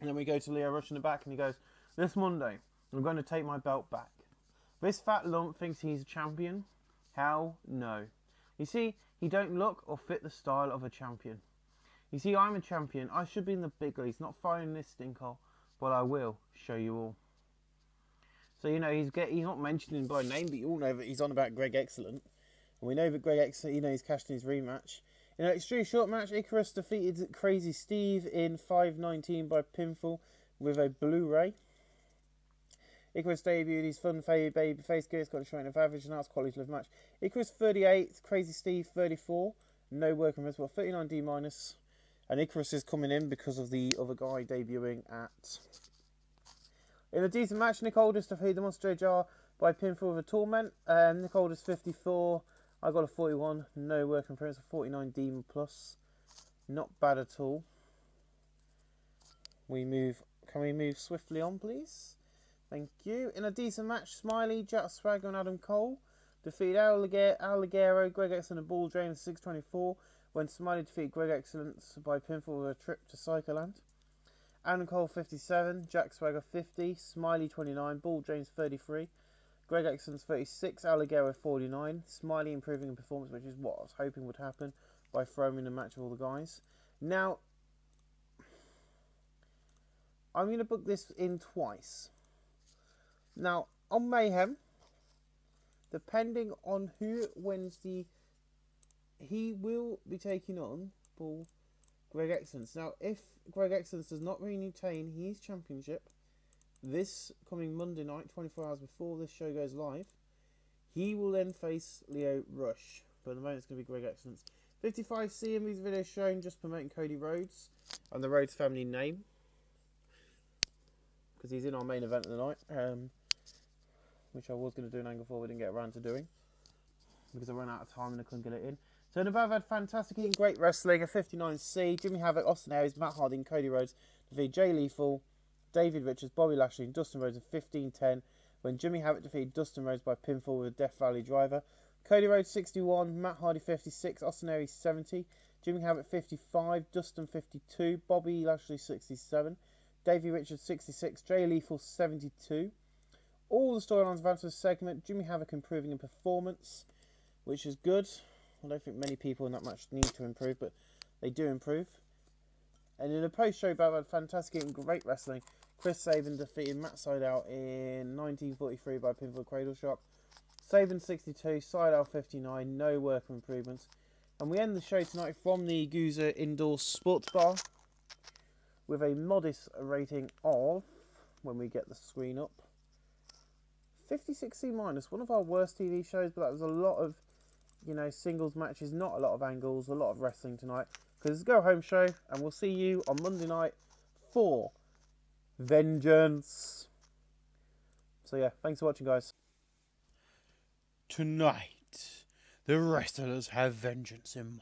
[SPEAKER 1] And then we go to Leo Rush in the back, and he goes, "This Monday, I'm going to take my belt back. This fat lump thinks he's a champion. How? No. You see, he don't look or fit the style of a champion. You see, I'm a champion. I should be in the big leagues, not firing this stinkhole. But I will show you all." So, he's not mentioning by name, but you all know that he's on about Greg Excellent. And we know that Greg Excellent, he's cashed in his rematch. In an extremely short match, Icarus defeated Crazy Steve in 5:19 by pinfall with a Blu-ray. Icarus debuted his fun babyface gear, got a showing of average, and that's quality of match. Icarus 38, Crazy Steve 34, no working as well, 39D minus. And Icarus is coming in because of the other guy debuting at. In a decent match, Nick Aldis defeated the Monster Jar by pinfall with a Torment. Nick Aldis 54, I got a 41, no working appearance, a 49D plus. Not bad at all. Can we move swiftly on, please? Thank you. In a decent match, Smiley, Jack Swagger and Adam Cole defeated Al Ligero, Greg Excellent and Ball Drain in 6:24 when Smiley defeated Greg Excellence by pinfall with a trip to Psycholand. Adam Cole 57, Jack Swagger 50, Smiley 29, Ball Drains 33, Greg Excellence 36, Al Ligero 49, Smiley improving in performance, which is what I was hoping would happen by throwing in a match with all the guys. Now, I'm going to book this in twice. Now, on Mayhem, depending on who wins he will be taking on Greg Excellence. Now, if Greg Excellence does not retain his championship this coming Monday night, 24 hours before this show goes live, he will then face Leo Rush. But at the moment, it's going to be Greg Excellence. 55C in these videos showing just promoting Cody Rhodes and the Rhodes family name, because he's in our main event of the night, which I was going to do an angle for, we didn't get around to doing because I ran out of time and I couldn't get it in. So in above, had fantastic and great wrestling, a 59C, Jimmy Havoc, Austin Aries, Matt Hardy and Cody Rhodes defeated Jay Lethal, David Richards, Bobby Lashley and Dustin Rhodes in 15:10 when Jimmy Havoc defeated Dustin Rhodes by pinfall with a Death Valley driver. Cody Rhodes 61, Matt Hardy 56, Austin Aries 70, Jimmy Havoc 55, Dustin 52, Bobby Lashley 67, Davey Richards 66, Jay Lethal 72. All the storylines advanced to the segment. Jimmy Havoc improving in performance, which is good. I don't think many people in that match need to improve, but they do improve. And in a post-show battle, had fantastic and great wrestling. Chris Sabin defeated Matt Sydal in 1943 by pinfall cradle shock. Sabin 62, Sydal 59, no work improvements. And we end the show tonight from the Guza Indoor Sports Bar with a modest rating of, when we get the screen up, 56C minus, one of our worst TV shows, but that was a lot of, you know, singles matches, not a lot of angles, a lot of wrestling tonight. Because it's a go-home show, and we'll see you on Monday night for Vengeance. So yeah, thanks for watching, guys. Tonight, the wrestlers have vengeance in mind.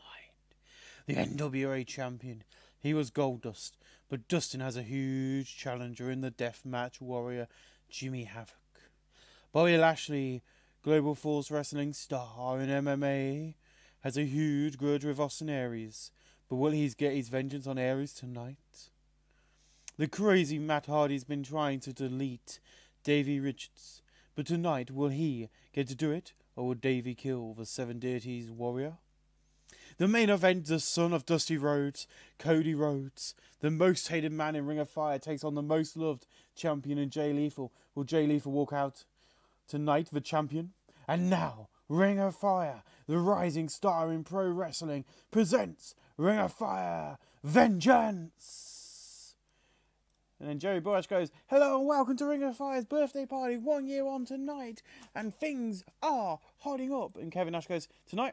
[SPEAKER 1] The NWA champion, he was Goldust, but Dustin has a huge challenger in the Deathmatch Warrior, Jimmy Havoc. Bobby Lashley, Global Force Wrestling star in MMA, has a huge grudge with Austin Aries, but will he get his vengeance on Aries tonight? The crazy Matt Hardy's been trying to delete Davey Richards, but tonight will he get to do it, or will Davey kill the Seven Deities warrior? The main event, the son of Dusty Rhodes, Cody Rhodes, the most hated man in Ring of Fire, takes on the most loved champion in Jay Lethal. Will Jay Lethal walk out tonight the champion? And now, Ring of Fire, the rising star in pro wrestling, presents Ring of Fire Vengeance. And then Joey Borash goes, hello and welcome to Ring of Fire's birthday party, 1 year on tonight, and things are hotting up. And Kevin Nash goes, tonight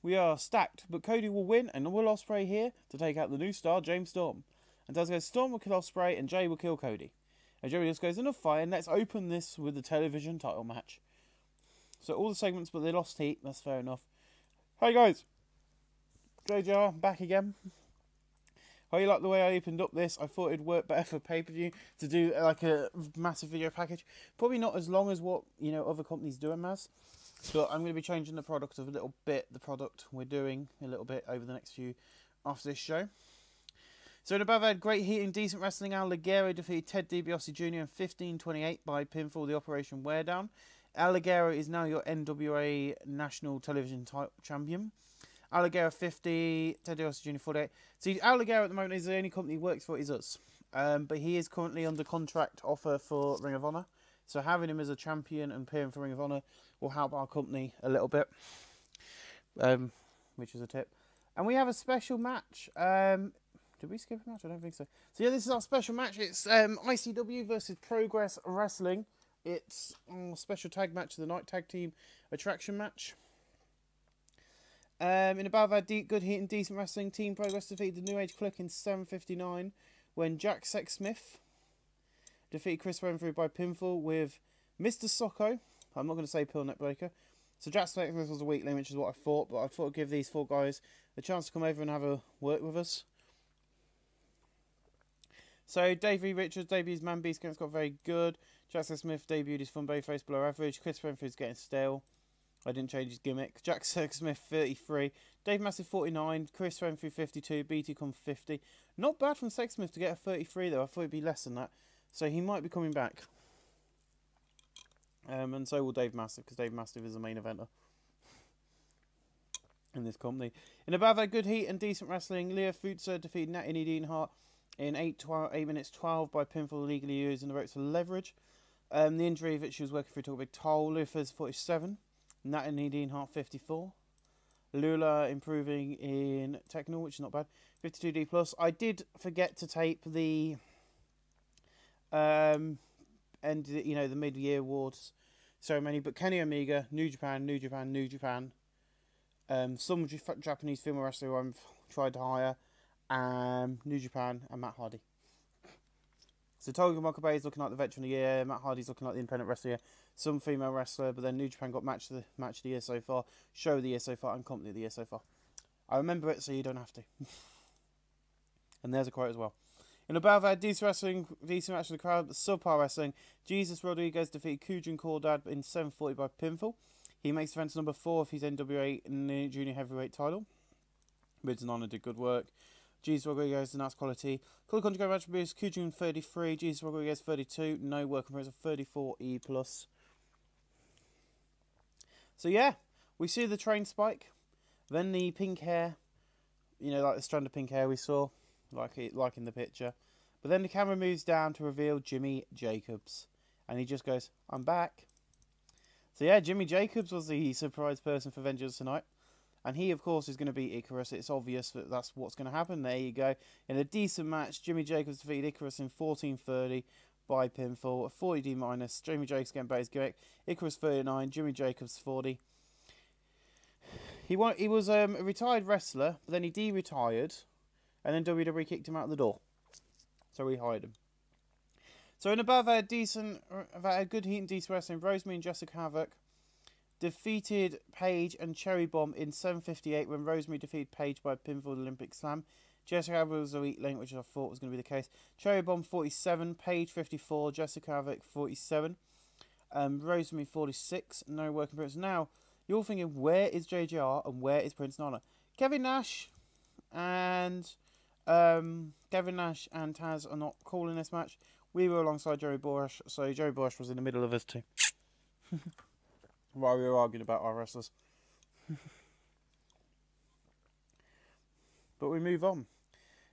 [SPEAKER 1] we are stacked, but Cody will win, and Will Ospreay here to take out the new star, James Storm. And Daz goes, Storm will kill Ospreay, and Jay will kill Cody. And Joey just goes, enough fighting, let's open this with the television title match. So all the segments, but they lost heat, that's fair enough. Hey guys, JJR, back again. How you like the way I opened up this? I thought it'd work better for pay-per-view to do like a massive video package. Probably not as long as what, you know, other companies do in Maz. But I'm going to be changing the product a little bit. The product we're doing a little bit over the next few after this show. So in above, I had great heat and decent wrestling. Al Ligero defeated Ted DiBiase Jr. in 15:28 by pinfall, the Operation Weardown. Al Ligero is now your NWA National Television Champion. Al Ligero 50, Ted DiBiase Jr. 48. See, Al Ligero at the moment is the only company he works for is us. But he is currently under contract offer for Ring of Honor. So having him as a champion and appearing for Ring of Honor will help our company a little bit. Which is a tip. And we have a special match. Did we skip a match? I don't think so. So yeah, this is our special match. It's ICW versus Progress Wrestling. It's a special tag match of the night, tag team attraction match. In above, our good heat and decent wrestling. Team Progress defeated the New Age Clique in 7:59 when Jack Sexsmith defeated Chris Renfrew by pinfall with Mr. Socko. I'm not going to say Pill Neck Breaker. So Jack Sexsmith was a weakling, which is what I thought, but I thought I'd give these four guys a chance to come over and have a work with us. So Davey Richards debuts Man Beast against got very good. Jack Sexsmith debuted his fun face below average. Chris Renfrew's getting stale. I didn't change his gimmick. Jack Sexsmith 33. Dave Massive 49. Chris Renfrew 52. BT come 50. Not bad from Sexsmith to get a 33 though. I thought it'd be less than that. So he might be coming back. And so will Dave Mastiff, because Dave Mastiff is the main eventer in this company. In above that good heat and decent wrestling, Leah Futzer defeated Natalie Dean Hart in 8 minutes 12 by pinfall, legally using the ropes for leverage. The injury that she was working through took a big toll. Leah Futzer 47. Natalie Dean Hart 54. Lula improving in technical, which is not bad. 52D plus. I did forget to tape the the mid-year awards ceremony, but Kenny Omega, New Japan, some Japanese female wrestler who I've tried to hire, New Japan, and Matt Hardy. So Toga Makabe is looking like the veteran of the year, Matt Hardy's looking like the independent wrestler of the year, some female wrestler, but then New Japan got match of the year so far, show of the year so far, and company of the year so far. I remember it, so you don't have to. And there's a quote as well. In above that, decent match of the crowd, but subpar wrestling. Jesus Rodriguez defeated Kujin Cordad in 7:40 by pinfall. He makes defense number 4 of his NWA Junior Heavyweight title. Ridge and Honor did good work. Jesus Rodriguez, nice quality. Cool Country match produced Kujin 33, Jesus Rodriguez 32, no work comparison 34E plus. So yeah, we see the train spike, then the pink hair, like the strand of pink hair we saw, like in the picture. But then the camera moves down to reveal Jimmy Jacobs, and he just goes, "I'm back." So yeah, Jimmy Jacobs was the surprise person for Vengeance tonight. And he, of course, is going to beat Icarus. It's obvious that that's what's going to happen. There you go. In a decent match, Jimmy Jacobs defeated Icarus in 14:30 by pinfall. A 40D minus. Jamie Jacobs getting his gimmick. Icarus 39. Jimmy Jacobs 40. He was a retired wrestler, but then he de-retired, and then WWE kicked him out the door. So we hired him. So in above, I had good heat and decent wrestling. Rosemary and Jessica Havoc defeated Paige and Cherry Bomb in 7:58 when Rosemary defeated Paige by pinfall Olympic Slam. Jessica Havoc was a weak link, which I thought was going to be the case. Cherry Bomb 47, Paige 54, Jessica Havoc 47, Rosemary 46. No working progress. Now you're thinking, where is JJR and where is Prince Nana? Kevin Nash and Taz are not calling this match. We were alongside Jerry Borash, so Jerry Borash was in the middle of us too. While we were arguing about our wrestlers. But we move on.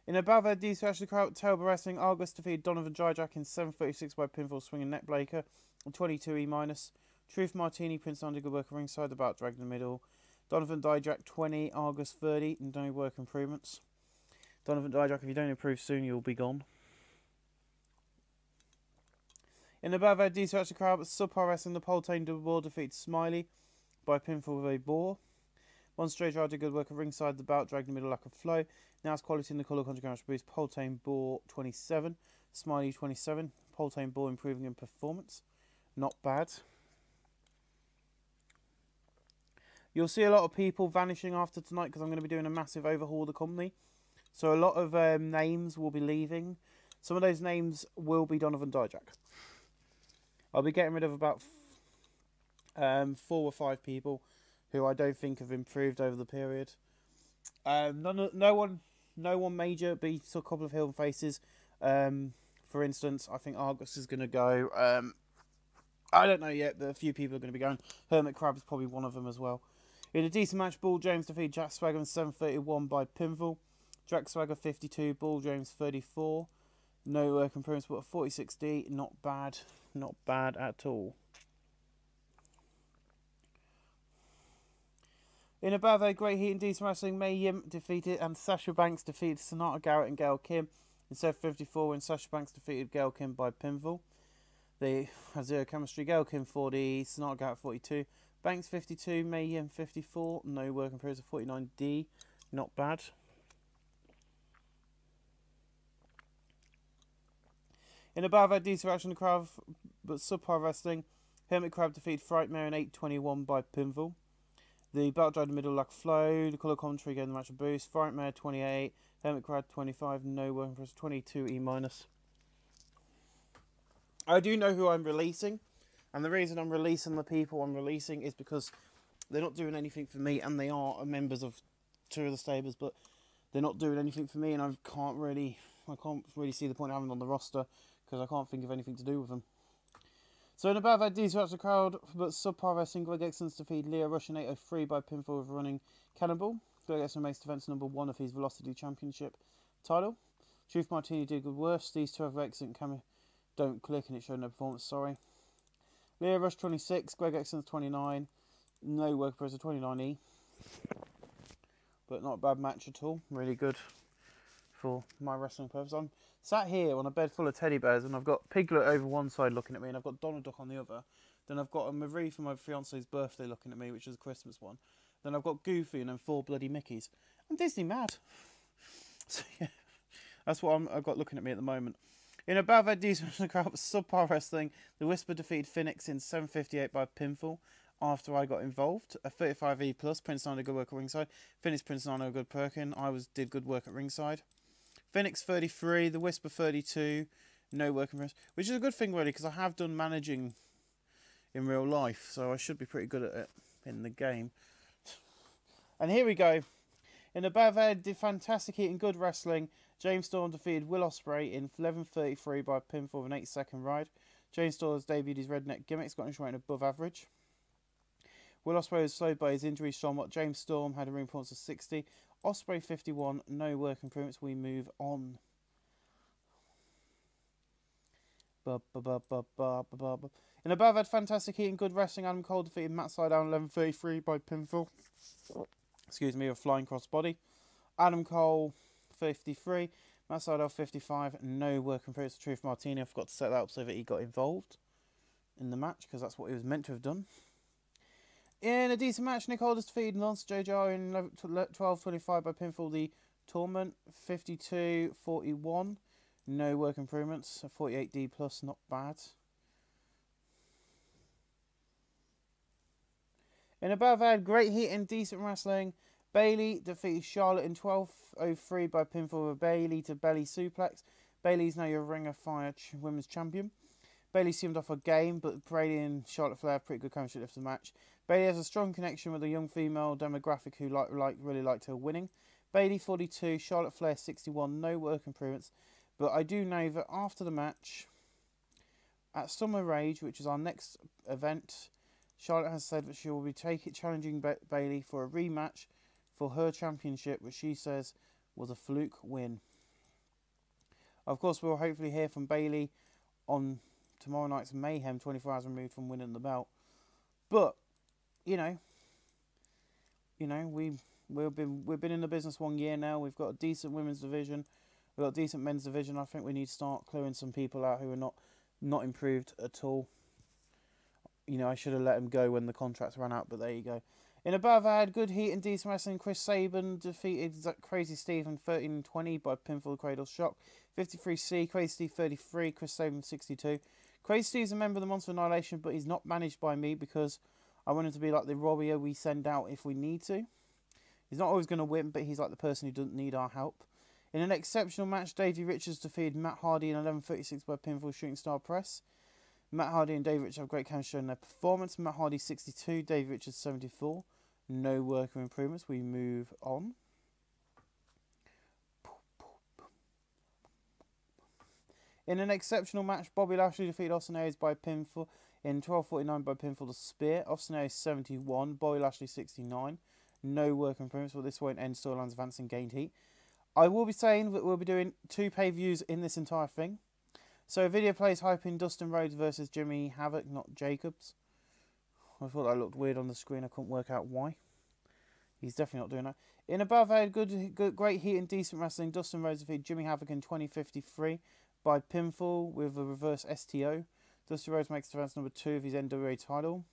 [SPEAKER 1] In above our D Ashley Crowd, Tailbor Wrestling, Argus defeated Donovan Dijak in 7:36 by pinfall swinging neck breaker and 22E minus. Truth Martini, Prince Nana, good work ringside, about drag in the middle. Donovan Dijak 20, Argus 30, and no work improvements. Donovan Dijak, if you don't improve soon, you'll be gone. In the above, our D-Scratch the crowd, but Subpar Wrestling, the Poltane double ball defeats Smiley by pinfall with a boar. One straight drive, did good work at ringside, the bout dragged in the middle lack of flow. Now it's quality in the colour conjugation boost. Poltane boar 27, Smiley 27. Poltane boar improving in performance. Not bad. You'll see a lot of people vanishing after tonight because I'm going to be doing a massive overhaul of the company. So a lot of names will be leaving. Some of those names will be Donovan Dijak. I'll be getting rid of about 4 or 5 people who I don't think have improved over the period. No one major, but he took a couple of heel faces. For instance, I think Argus is going to go. I don't know yet, but a few people are going to be going. Hermit Crab is probably one of them as well. In a decent match, Bull James defeated Jack Swagger in 7:31 by pinfall. Jack Swagger 52, Bull James 34. No work improvements, but a 46D, not bad. Not bad at all. In above, a great heat and decent wrestling, May Yim defeated and Sasha Banks defeated Sonata Garrett and Gail Kim in 7:54 when Sasha Banks defeated Gail Kim by pinfall. They have zero chemistry. Gail Kim 40, Sonata Garrett 42, Banks 52, May Yim 54. No work improvements, a 49D, not bad. In above, I decent action in the crowd, but Subpar Wrestling, Hermit Crab defeated Frightmare in 8:21 by pinfall. The belt drive in the middle like flow. The colour commentary gave the match a boost. Frightmare 28, Hermit Crab 25, no working for us 22E minus. I do know who I'm releasing, and the reason I'm releasing the people I'm releasing is because they're not doing anything for me, and they are members of 2 of the stables, but they're not doing anything for me, and I can't really see the point of having them on the roster because I can't think of anything to do with them. So in above, I disrupt the crowd, but Subpar Wrestling, Greg Exon's defeated Leo Rush in 8:03 by pinfall with running Cannonball. Greg Exon makes defense number 1 of his Velocity Championship title. Truth Martini did good worse. These 2 have excellent camera. Don't click and it showed no performance, sorry. Leo Rush 26, Greg Exon's 29. No work for us, a 29E. But not a bad match at all. Really good for my wrestling purpose. I'm sat here on a bed full of teddy bears and I've got Piglet over one side looking at me and I've got Donald Duck on the other. Then I've got a Marie for my fiance's birthday looking at me, which is a Christmas one. Then I've got Goofy and then 4 bloody Mickeys. I'm Disney mad. So yeah, that's what I've got looking at me at the moment. In above, I decent crowd, Subpar Wrestling, the Whisper defeated Phoenix in 7:58 by pinfall. After I got involved, a 35E plus. Prince Nana good work at ringside. Finished Prince Nana a good perkin. Did good work at ringside. Phoenix 33, the Whisper 32, no work in which is a good thing really because I have done managing in real life, so I should be pretty good at it in the game. And here we go. In the Bavard, the fantastic heat and good wrestling, James Storm defeated Will Ospreay in 11:33 by pinfall of an 8-second ride. James Storm has debuted his redneck gimmick, Scottish rating above average. Will Ospreay was slowed by his injury somewhat. James Storm had a ring performance of 60. Ospreay 51, no work improvements. We move on. In above, had fantastic heat and good wrestling. Adam Cole defeated Matt Sydal 11:33 by pinfall. Excuse me, a flying crossbody. Adam Cole 53. Matt Sydal 55, no work improvements. Truth Martini, I forgot to set that up so that he got involved in the match because that's what he was meant to have done. In a decent match, Nick Aldis defeated Lance JJ in 12:25 by pinfall. The Tournament 52-41, no work improvements. 48D plus, not bad. In above ad, great heat and decent wrestling. Bayley defeated Charlotte in 12:03 by pinfall with Bayley to belly suplex. Bayley's now your Ring of Fire Women's Champion. Bayley seemed off her game, but Brady and Charlotte Flair have pretty good chemistry after the match. Bayley has a strong connection with a young female demographic who really liked her winning. Bayley 42, Charlotte Flair 61, no work improvements. But I do know that after the match, at Summer Rage, which is our next event, Charlotte has said that she will be challenging Bayley for a rematch for her championship, which she says was a fluke win. Of course, we'll hopefully hear from Bayley on tomorrow night's Mayhem, 24 hours removed from winning the belt. But you know, we've been in the business 1 year now. We've got a decent women's division. We've got a decent men's division. I think we need to start clearing some people out who are not improved at all. I should have let them go when the contracts ran out, but there you go. In above, I had good heat and decent wrestling. Chris Sabin defeated Crazy Steve in 13-20 by pinfall Cradle Shock. 53C, Crazy Steve 33, Chris Sabin 62. Crazy Steve's a member of the Monster Annihilation, but he's not managed by me because I want him to be like the warrior we send out if we need to. He's not always going to win, but he's like the person who doesn't need our help. In an exceptional match, Davey Richards defeated Matt Hardy in 11:36 by pinfall Shooting Star Press. Matt Hardy and Davey Richards have great chemistry in their performance. Matt Hardy 62, Davey Richards 74. No worker improvements. We move on. In an exceptional match, Bobby Lashley defeated Austin Aries by pinfall in 12:49 by pinfall to Spear. Austin Aries 71, Bobby Lashley 69. No work improvements, but this won't end storylines advancing gained heat. I will be saying that we'll be doing 2 pay-per-views in this entire thing. So video plays hyping Dustin Rhodes versus Jimmy Havoc, not Jacobs. I thought that looked weird on the screen. I couldn't work out why. He's definitely not doing that. In above, I had great heat and decent wrestling. Dustin Rhodes defeated Jimmy Havoc in 20:53 by pinfall with a reverse STO. Dustin Rhodes makes defense number 2 of his NWA title.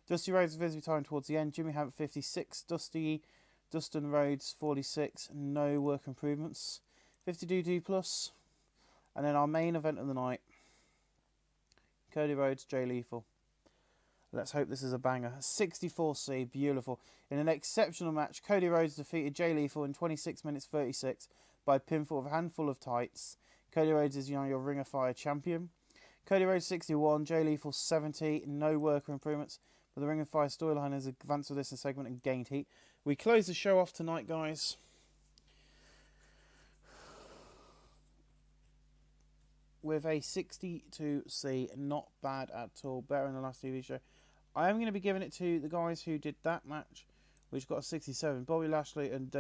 [SPEAKER 1] Dusty Rhodes visibly time towards the end. Jimmy Havoc 56. Dustin Rhodes 46. No work improvements. 52 plus. And then our main event of the night. Cody Rhodes, Jay Lethal. Let's hope this is a banger. 64C, beautiful. In an exceptional match, Cody Rhodes defeated Jay Lethal in 26 minutes 36 by pinfall with a handful of tights. Cody Rhodes is now your Ring of Fire champion. Cody Rhodes 61, Jay Lethal 70, no worker improvements. But the Ring of Fire storyline has advanced with this segment and gained heat. We close the show off tonight, guys, with a 62C, not bad at all, better than the last TV show. I am going to be giving it to the guys who did that match, which got a 67. Bobby Lashley and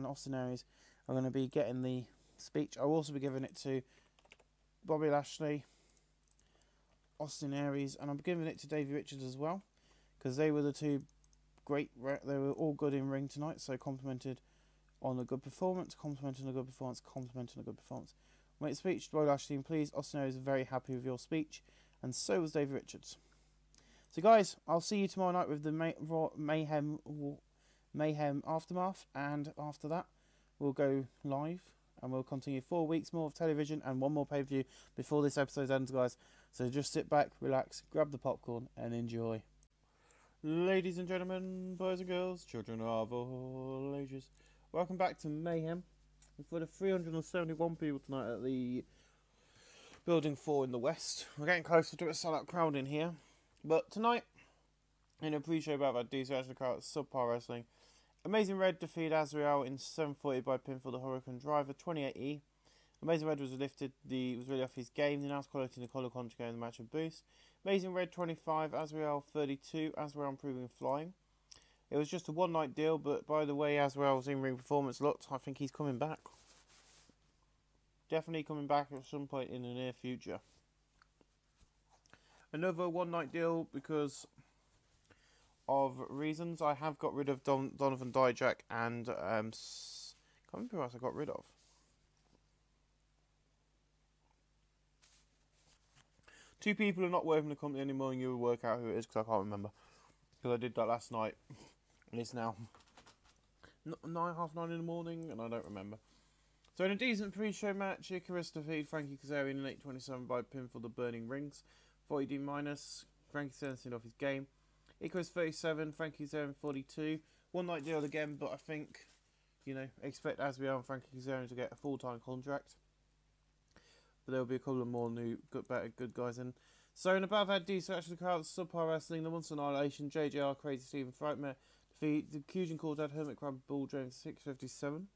[SPEAKER 1] Austin Aries are going to be getting the speech. I'll also be giving it to Bobby Lashley, Austin Aries, and I'm giving it to Davey Richards as well, because they were the 2 great. They were all good in ring tonight, so complimented on a good performance, complimenting a good performance, complimenting a good performance. Make the speech, Bobby Lashley, and please, Austin Aries is very happy with your speech, and so was Davey Richards. So guys, I'll see you tomorrow night with the Mayhem Aftermath, and after that we'll go live and we'll continue 4 weeks more of television and 1 more pay-per-view before this episode ends, guys. So just sit back, relax, grab the popcorn and enjoy. Ladies and gentlemen, boys and girls, children of all ages, welcome back to Mayhem. We've got 371 people tonight at the Building 4 in the West. We're getting closer to a sellout crowd in here. But tonight, in a pre-show about that DC Action crowd, Subpar Wrestling, Amazing Red defeated Azrael in 7:40 by pinfall the Hurricane Driver, 28E. Amazing Red was really off his game. The announced quality Nicole Contigo in the match of boost. Amazing Red 25, Azrael 32, Azrael improving flying. It was just a one-night deal, but by the way Azrael's in-ring performance looked, I think he's coming back. Definitely coming back at some point in the near future. Another one-night deal because of reasons. I have got rid of Donovan Dijak and can't remember who else I got rid of. 2 people are not working the company anymore, and you will work out who it is, because I can't remember. Because I did that last night, and it's now 9:30 in the morning, and I don't remember. So in a decent pre-show match, Icarus defeated Frankie Kazarian in 8:27 by pinfall the Burning Rings. 40D minus, Frankie sent off his game. Icarus 37, Frankie Kazarian 42. One night deal again, but I think, you know, expect as we are on Frankie Kazarian to get a full-time contract. But there'll be a couple of more new, good guys in. So in above had decent actually crowd, subpar wrestling, the Monster Annihilation, JJR, Crazy Stephen Frightmare, defeat the Fusion Quartet, Hermit Crab, Bull Jones 657.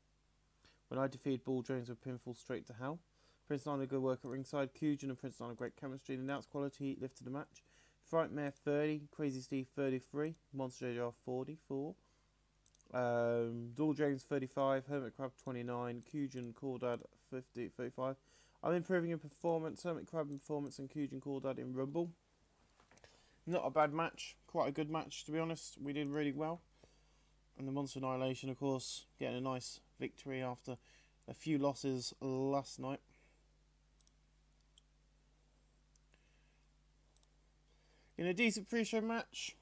[SPEAKER 1] When I defeated Bull Jones with pinfall straight to hell. Prince Nine a good work at ringside. Cujin and Prince Nine a great chemistry. The announced quality lifted the match. Frightmare 30, Crazy Steve 33, Monster JR 44. Bull Jones 35, Hermit Crab 29, Cujin Cordad 35. I'm improving in performance, Hermit Crab in performance and Cujin Cordad in Rumble. Not a bad match, quite a good match to be honest. We did really well. And the Monster Annihilation, of course, getting a nice victory after a few losses last night. In a decent pre-show match,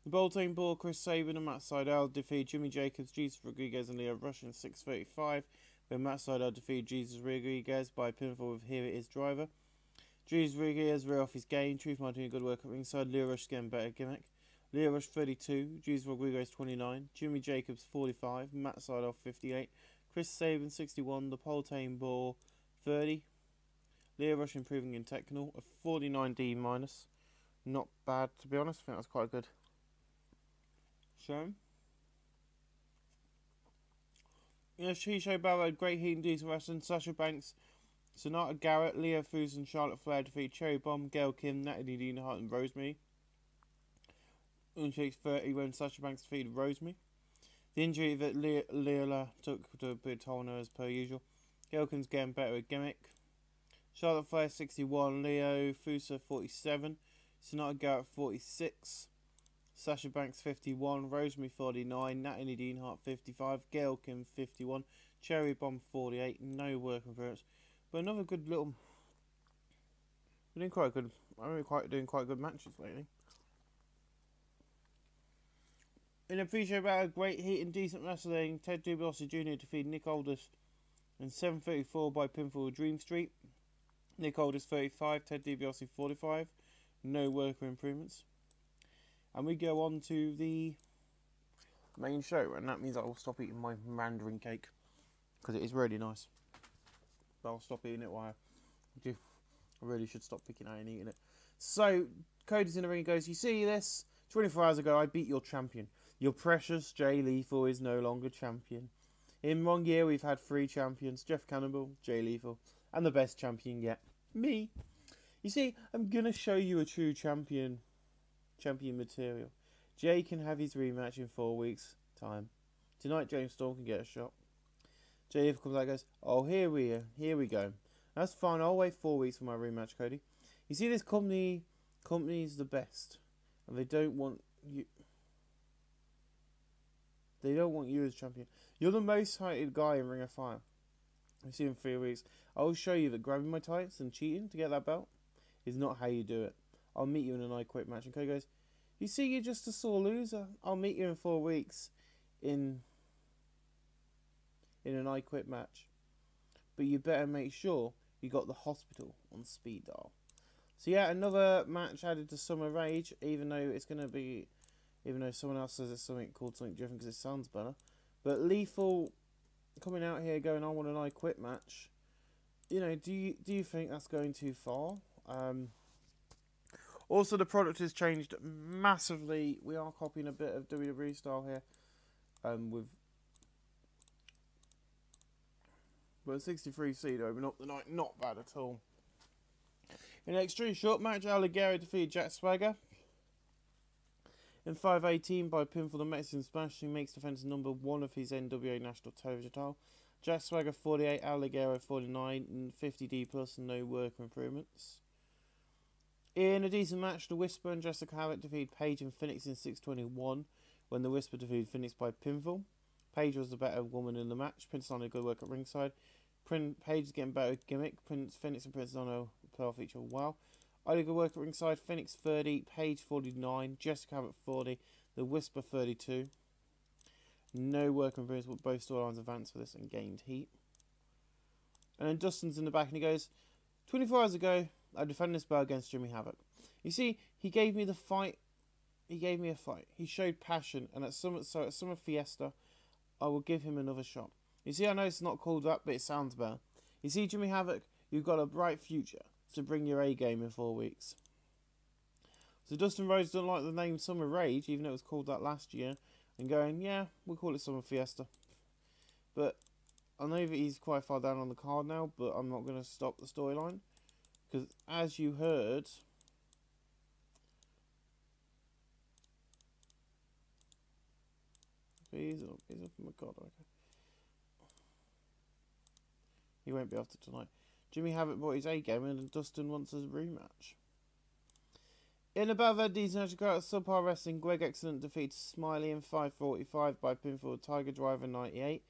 [SPEAKER 1] the Bolton Ball, Chris Sabin and Matt Seidel defeat Jimmy Jacobs, Jesus Rodriguez and Leo Rush in 6:35. When Matt Seidel defeated Jesus Rodriguez by pinfall with Here It Is Driver. Jesus Rodriguez rear off his game. Truth Martin doing good work at ringside. Leo Rush getting better gimmick. Leo Rush 32, Jesus Rodriguez 29, Jimmy Jacobs 45, Matt Seidel 58, Chris Sabin 61, the Poltane Ball 30, Leo Rush improving in technical, a 49D minus. Not bad to be honest, I think that's quite a good show. In a T-show battle, great heat and decent wrestling. Sasha Banks, Sonata Garrett, Leo Foos and Charlotte Flair defeat Cherry Bomb, Gail Kim, Natalie Deanhart and Rosemary. Unshakes 30 when Sasha Banks defeated Rosemary. The injury that Leola took to a bit toll on her as per usual. Gelkin's getting better at gimmick. Charlotte Flair 61, Leo Fusa 47, Sonata Garrett 46, Sasha Banks 51, Rosemary 49, Natalie Deanhart 55, Gail Kim 51, Cherry Bomb 48, no work appearance. But another good little... We're doing quite good. I'm doing quite good matches lately. In a pre-show battle, great heat and decent wrestling, Ted DiBiase Jr. defeated Nick Aldis in 7:34 by pinfall with Dream Street. Nick Aldis 35, Ted DiBiase 45, no worker improvements. And we go on to the main show, and that means I will stop eating my Mandarin cake, because it is really nice. But I'll stop eating it while I really should stop picking out and eating it. So, Cody's in the ring and goes, you see this? 24 hours ago, I beat your champion. Your precious Jay Lethal is no longer champion. In 1 year, we've had 3 champions. Jeff Cannibal, Jay Lethal, and the best champion yet, me. You see, I'm going to show you a true champion material. Jay can have his rematch in 4 weeks' time. Tonight, James Storm can get a shot. Jay Lethal comes out and goes, oh, here we go. That's fine, I'll wait 4 weeks for my rematch, Cody. You see, this company's the best. And they don't want you... They don't want you as champion. You're the most hated guy in Ring of Fire. I've seen in 3 weeks. I'll show you that grabbing my tights and cheating to get that belt is not how you do it. I'll meet you in an I Quit match. And Cody goes, you see, you're just a sore loser. I'll meet you in 4 weeks in an I Quit match. But you better make sure you got the hospital on speed dial. So yeah, another match added to Summer Rage, even though someone else says it's something different because it sounds better. But Lethal coming out here going, I want an I Quit match. You know, do you think that's going too far? Also, the product has changed massively. We are copying a bit of WWE style here, with 63 seed open up the night, not bad at all. In an extreme short match, Alligero defeated Jack Swagger in 5:18 by pinfall the Mexican Smashing, makes defense number 1 of his NWA National Television title. Jack Swagger 48, Alligero 49, and 50D plus, no worker improvements. In a decent match, the Whisper and Jessica Havoc defeated Paige and Phoenix in 6:21 when the Whisper defeated Phoenix by pinfall. Paige was the better woman in the match. Prince Nana good work at ringside. Paige is getting better gimmick. Phoenix and Prince Nana play off each other well. I did good work at ringside. Phoenix 30, Paige 49, Jessica Abbott 40, The Whisper 32. No work on Bruce, but both storylines advanced for this and gained heat. And then Dustin's in the back and he goes, 24 hours ago, I defended this belt against Jimmy Havoc. You see, he gave me the fight. He gave me a fight. He showed passion, and at Summer Fiesta, I will give him another shot. You see, I know it's not called that, but it sounds better. You see, Jimmy Havoc, you've got a bright future, so bring your A game in 4 weeks. So Dustin Rhodes doesn't like the name Summer Rage, even though it was called that last year, and going, yeah, we'll call it Summer Fiesta. But I know that he's quite far down on the card now, but I'm not going to stop the storyline, because as you heard, he's up, oh my god, okay. He won't be after tonight. Jimmy Havoc brought his A game in and Dustin wants a rematch. In above that decent actually got subpar wrestling, Greg Excellent defeats Smiley in 5:45 by pinfall Tiger Driver 98.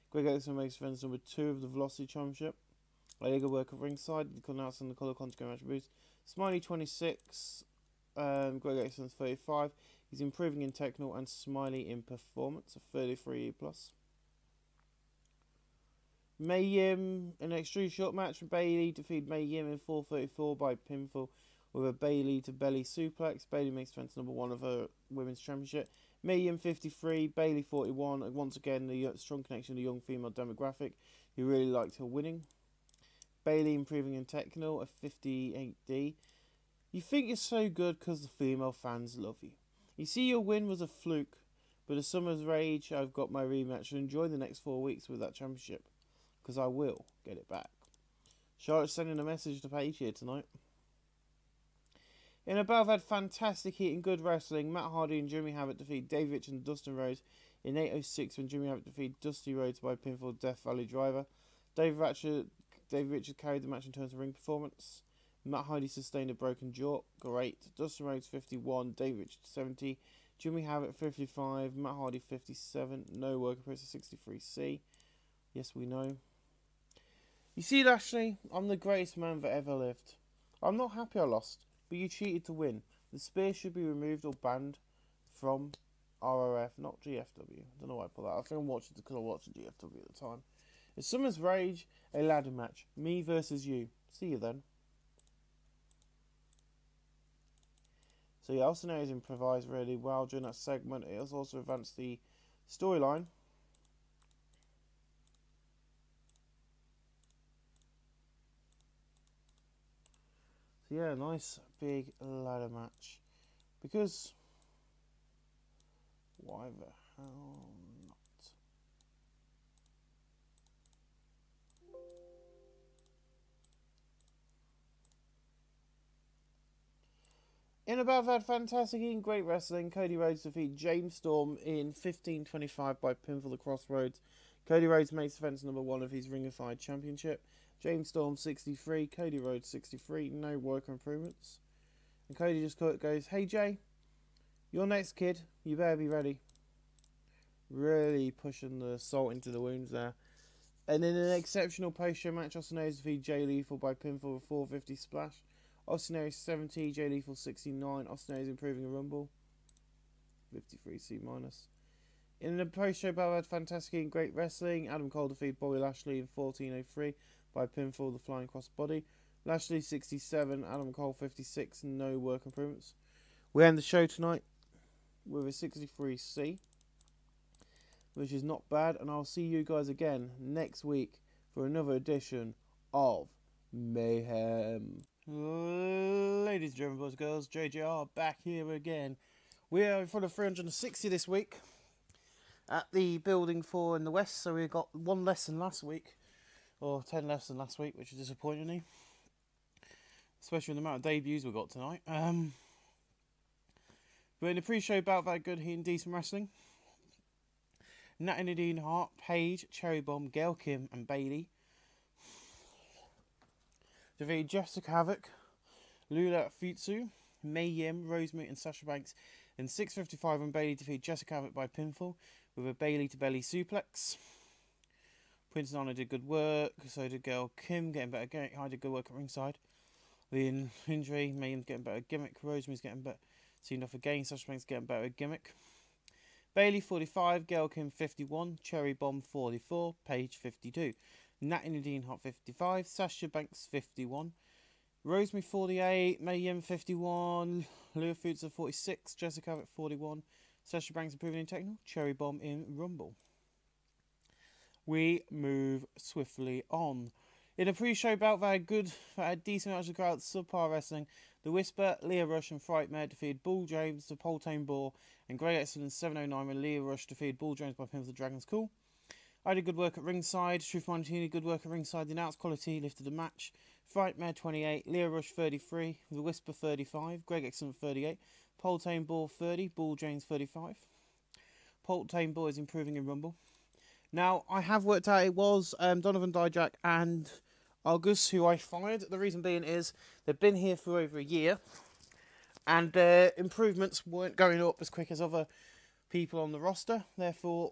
[SPEAKER 1] Greg Excellent makes defense number 2 of the Velocity Championship. Illegal work at ringside, the announced on the colour content match boost. Smiley 26, Greg Excellent 35. He's improving in technical and Smiley in performance, a 33 plus. May Yim, an extremely short match. Bailey defeated May Yim in 4:34 by pinfall with a Bailey to belly suplex. Bailey makes defense number 1 of her women's championship. May Yim 53, Bailey 41. And once again, the strong connection to the young female demographic who really liked her winning. Bailey improving in technical, a 58D. You think you're so good because the female fans love you. You see, your win was a fluke, but as Summer's Rage, I've got my rematch and enjoy the next 4 weeks with that championship. Because I will get it back. Charlotte's sending a message to Paige here tonight. In above had fantastic heat and good wrestling. Matt Hardy and Jimmy Havoc defeat Dave Rich and Dustin Rhodes in 8:06 when Jimmy Havoc defeated Dusty Rhodes by pinfall Death Valley Driver. Dave Richards carried the match in terms of ring performance. Matt Hardy sustained a broken jaw. Great. Dustin Rhodes 51, Dave Richards 70, Jimmy Havoc 55, Matt Hardy 57. No work appears to 63C. Yes, we know. You see, Lashley, I'm the greatest man that ever lived. I'm not happy I lost, but you cheated to win. The spear should be removed or banned from ROF, not GFW. I don't know why I put that. I think I'm watching it because I watched GFW at the time. It's Summer's Rage, a ladder match. Me versus you. See you then. So yeah, Austin Aries improvised really well during that segment. It has also advanced the storyline. So yeah, nice big ladder match. Because why the hell not? In above that fantastic and great wrestling, Cody Rhodes defeat James Storm in 15:25 by pinfall the Crossroads. Cody Rhodes makes defense number 1 of his Ringified Championship. James Storm 63, Cody Rhodes 63, no work improvements. And Cody just goes, hey Jay, you're next kid, you better be ready. Really pushing the salt into the wounds there. And in an exceptional post-show match, Austin Aries defeated Jay Lethal by pinfall with 450 splash. Austin Aries 70, Jay Lethal 69, Austin Aries improving a rumble. 53 C minus. In the post-show battle, had fantastic and great wrestling. Adam Cole defeated Bobby Lashley in 14:03 by pinfall the Flying Cross Body. Lashley 67, Adam Cole 56, no work improvements. We end the show tonight with a 63C, which is not bad, and I'll see you guys again next week for another edition of Mayhem. Ladies and gentlemen, boys and girls, JJR back here again. We are in front of 360 this week at the building 4 in the west, so we got 1 less than last week, or 10 less than last week, which is disappointing, especially with the amount of debuts we got tonight. But in the pre-show bout, that good heat and decent wrestling. Nat and Nadine Hart, Paige, Cherry Bomb, Gail Kim and Bailey defeated Jessica Havoc, Lula Futsu, May Yim, Rosemary and Sasha Banks in 6:55 when Bailey defeated Jessica Havoc by pinfall with a Bailey to belly suplex. Prince Nana did good work, so did Gail Kim, getting better. I did good work at ringside. The injury, Mayhem's getting better gimmick. Rosemary's getting better. Seen off again. Sasha Banks getting better gimmick. Bailey 45, Gail Kim 51, Cherry Bomb 44, Paige 52, Nat Nadine Hot 55, Sasha Banks 51, Rosemary 48, Mayhem 51, Lua Foods 46, Jessica Abbott 41, Sasha Banks improving in technical, Cherry Bomb in Rumble. We move swiftly on. In a pre-show bout that had decent match of the crowd, subpar wrestling, The Whisper, Leah Rush and Frightmare defeated Bull James, The Poltane Boar, and Great Excellence 709 when Leah Rush defeated Bull James by pin for the Dragon's Cool. I did good work at ringside, Truth Martini good work at ringside, the announced quality lifted the match. Frightmare 28, Leah Rush 33, The Whisper 35, Greg Excellent 38, Poltane Boar 30, Bull James 35. Poltane Boar is improving in Rumble. Now, I have worked out it was Donovan Dijak and August who I fired. The reason being is they've been here for over a year and their improvements weren't going up as quick as other people on the roster. Therefore,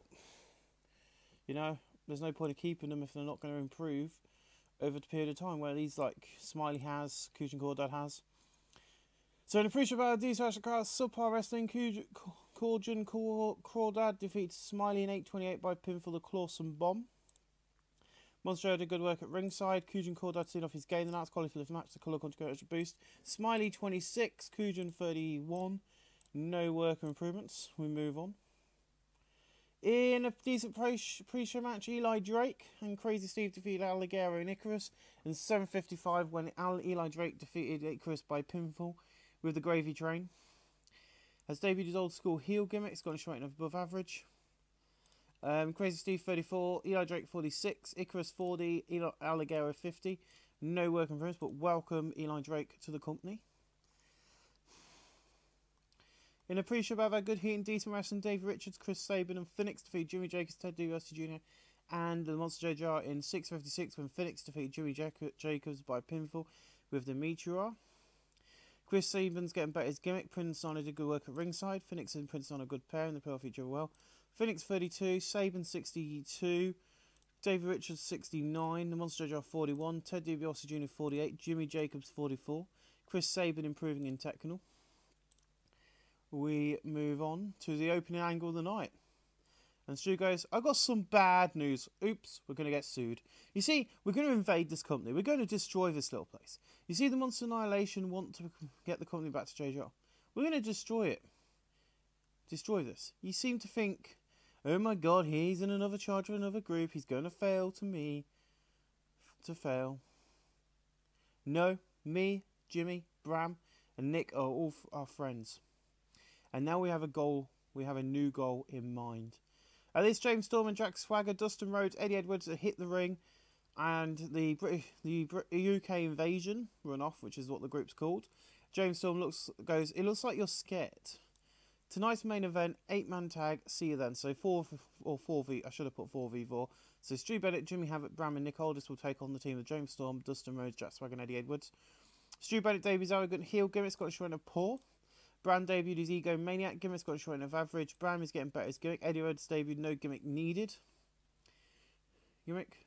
[SPEAKER 1] you know, there's no point of keeping them if they're not going to improve over the period of time, where these like Smiley has, Kujan Cordad has. So in the pre-show about these class, subpar wrestling, Kujan Cordad defeats Smiley in 8:28 by pinfall the Clawson Bomb. Monster did good work at ringside. Kujan Cordad seen off his game. The night's quality of the match. The colour contributed boost. Smiley 26, Kujan 31. No work or improvements. We move on. In a decent pre-show match, Eli Drake and Crazy Steve defeated Alligero and Icarus in 7:55 when Eli Drake defeated Icarus by pinfall with the Gravy Train. Has debuted his old school heel gimmick. It's got a rating of above average. Crazy Steve 34, Eli Drake 46, Icarus 40, Alligero 50. No work in progress, but welcome Eli Drake to the company. In a pre-show about that good heat and decent wrestling, Dave Richards, Chris Sabin and Phoenix defeat Jimmy Jacobs, Ted DiBiase Jr. and the Monster JR in 6:56 when Phoenix defeated Jimmy Jacobs by pinfall with the Meteor. Chris Sabin's getting better his gimmick. Prince Nana did good work at ringside. Phoenix and Prince Nana a good pair and they play off each other well. Phoenix 32, Sabin 62, David Richards 69, the Monster JR 41, Ted DiBiase Jr. 48, Jimmy Jacobs 44, Chris Sabin improving in technical. We move on to the opening angle of the night. And Stu goes, I got some bad news. Oops, we're going to get sued. You see, we're going to invade this company. We're going to destroy this little place. You see, the Monster Annihilation want to get the company back to JJR. We're going to destroy it. Destroy this. You seem to think, oh my god, he's in another charge of another group. He's going to fail to me. To fail. No, me, Jimmy, Bram, and Nick are all our friends. And now we have a goal. We have a new goal in mind. At this, James Storm and Jack Swagger, Dustin Rhodes, Eddie Edwards hit the ring, and the UK invasion run off, which is what the group's called. James Storm goes, it looks like you're scared. Tonight's main event, 8-man tag. See you then. So 4v. I should have put 4v4. So Stu Bennett, Jimmy Havoc, Bram, and Nick Aldis will take on the team of James Storm, Dustin Rhodes, Jack Swagger, and Eddie Edwards. Stu Bennett debuts arrogant heel gimmick, got a showing of poor. Bram debuted his Ego Maniac gimmick, got a showing of average. Bram is getting better his gimmick. Eddie Edwards debuted no gimmick needed. Gimmick.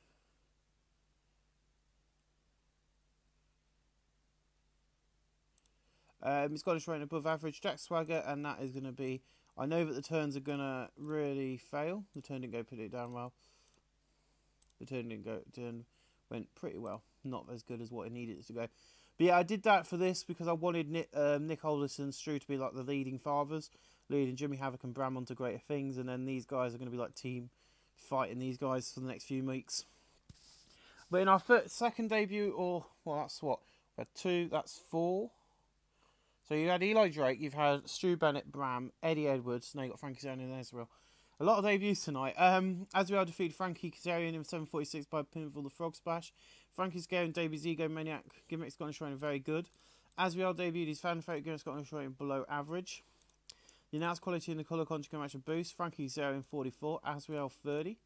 [SPEAKER 1] It's got a showing above average. Jack Swagger, and that is going to be. I know that the turns are going to really fail. The turn didn't go pretty damn well. The turn went pretty well. Not as good as what it needed to go. But yeah, I did that for this because I wanted Nick Aldis and Stu to be like the leading fathers, leading Jimmy Havoc and Bram on to greater things, and then these guys are going to be like team fighting these guys for the next few weeks. But in our second debut, that's what? We had 2, that's 4. So you had Eli Drake, you've had Stu Bennett, Bram, Eddie Edwards, now you've got Frankie Kazarian and Israel. A lot of debuts tonight. As we are defeated Frankie Kazarian in 7:46 by pinfall the Frog Splash. Frankie Kazarian debuts Ego Maniac gimmick's got a showing very good. As we are debuted his fan favourite gimmick's got a showing below average. The announced quality in the colour conjugate match of boost. Frankie Kazarian 44, as we are 30.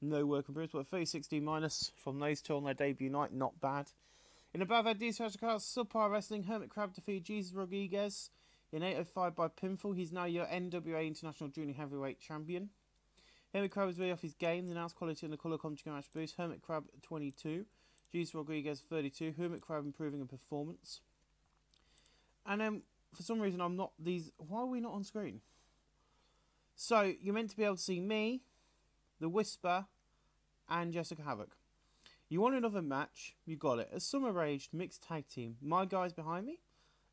[SPEAKER 1] No work improvements, but 30-16 minus from those two on their debut night, not bad. In above our D-Special cards, subpar wrestling, Hermit Crab defeated Jesus Rodriguez in 8:05 by pinfall. He's now your NWA International Junior Heavyweight Champion. Hermit Crab is way off his game. The announced quality in the colour conjugate match boost. Hermit Crab 22, Jesus Rodriguez 32. Hermit Crab improving in performance. And then, for some reason, I'm not these... Why are we not on screen? So, you're meant to be able to see me, the Whisper, and Jessica Havoc. You want another match? You got it. A Summer Rage mixed tag team. My guys behind me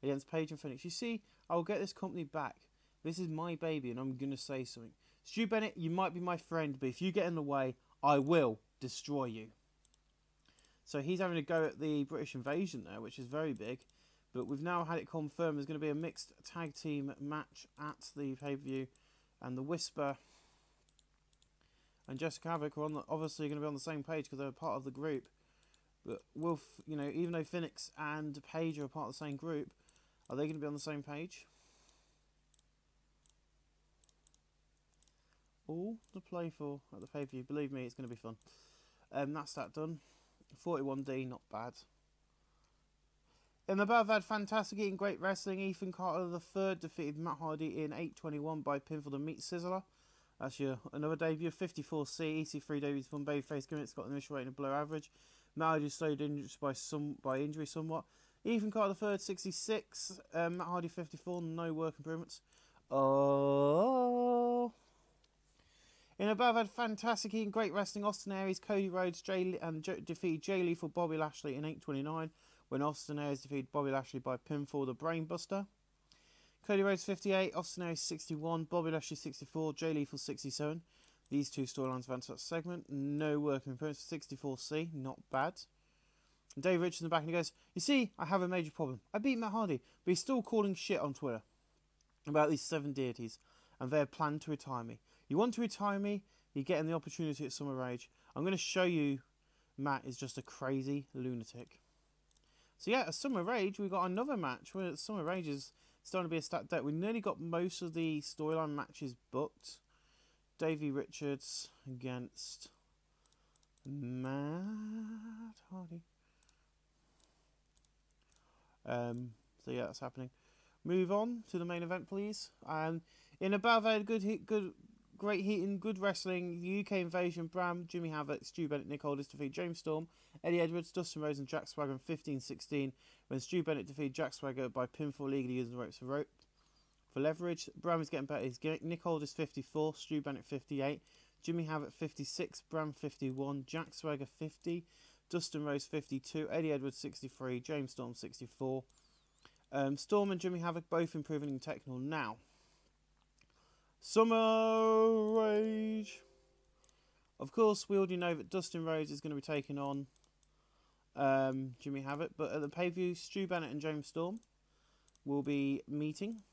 [SPEAKER 1] against Paige and Phoenix. You see, I will get this company back. This is my baby, and I'm going to say something. Stu Bennett, you might be my friend, but if you get in the way, I will destroy you. So he's having a go at the British Invasion there, which is very big. But we've now had it confirmed there's going to be a mixed tag team match at the pay-per-view. And the Whisper and Jessica Havoc are obviously going to be on the same page because they're part of the group. But Wolf, you know, even though Phoenix and Paige are part of the same group, are they going to be on the same page? All to play for at the pay-per-view. Believe me, it's going to be fun. That's that done. 41D, not bad. In the above, had fantastic eating great wrestling. Ethan Carter III defeated Matt Hardy in 8:21 by pinfall to Meat Sizzler. That's your another debut. 54C, EC3 debuts from Babyface Gimmicks, got an initial rating of below average. Matt Hardy slowed injured by injury somewhat. Ethan Carter III 66, Matt Hardy 54, no work improvements. Oh. In above, had fantastic eating great wrestling. Austin Aries, Cody Rhodes, defeated Jay Lethal, Bobby Lashley in 8:29. When Austin Aries defeated Bobby Lashley by pinfall, the Brainbuster. Cody Rhodes 58, Austin Aries 61, Bobby Lashley 64, Jay Lethal 67. These two storylines advanced that segment. No working improvements. 64C, not bad. And Dave Richards in the back, and he goes, "You see, I have a major problem. I beat Matt Hardy, but he's still calling shit on Twitter about these 7 deities, and they have planned to retire me. You want to retire me, you're getting the opportunity at Summer Rage. I'm going to show you Matt is just a crazy lunatic." So yeah, at Summer Rage, we got another match where Summer Rage is starting to be a stacked deck. We nearly got most of the storyline matches booked. Davey Richards against Matt Hardy. So yeah, that's happening. Move on to the main event, please. In above, I had great heating, good wrestling. The UK Invasion, Bram, Jimmy Havoc, Stu Bennett, Nick Aldis defeated James Storm, Eddie Edwards, Dustin Rhodes, and Jack Swagger in 15-16. When Stu Bennett defeated Jack Swagger by pinfall, legally using the ropes for leverage. Bram is getting better. He's Nick Aldis 54, Stu Bennett 58, Jimmy Havoc 56, Bram 51, Jack Swagger 50, Dustin Rhodes 52, Eddie Edwards 63, James Storm 64. Storm and Jimmy Havoc both improving in technical now. Summer Rage. Of course, we already know that Dustin Rhodes is going to be taking on Jimmy Havoc, but at the pay-per-view, Stu Bennett and James Storm will be meeting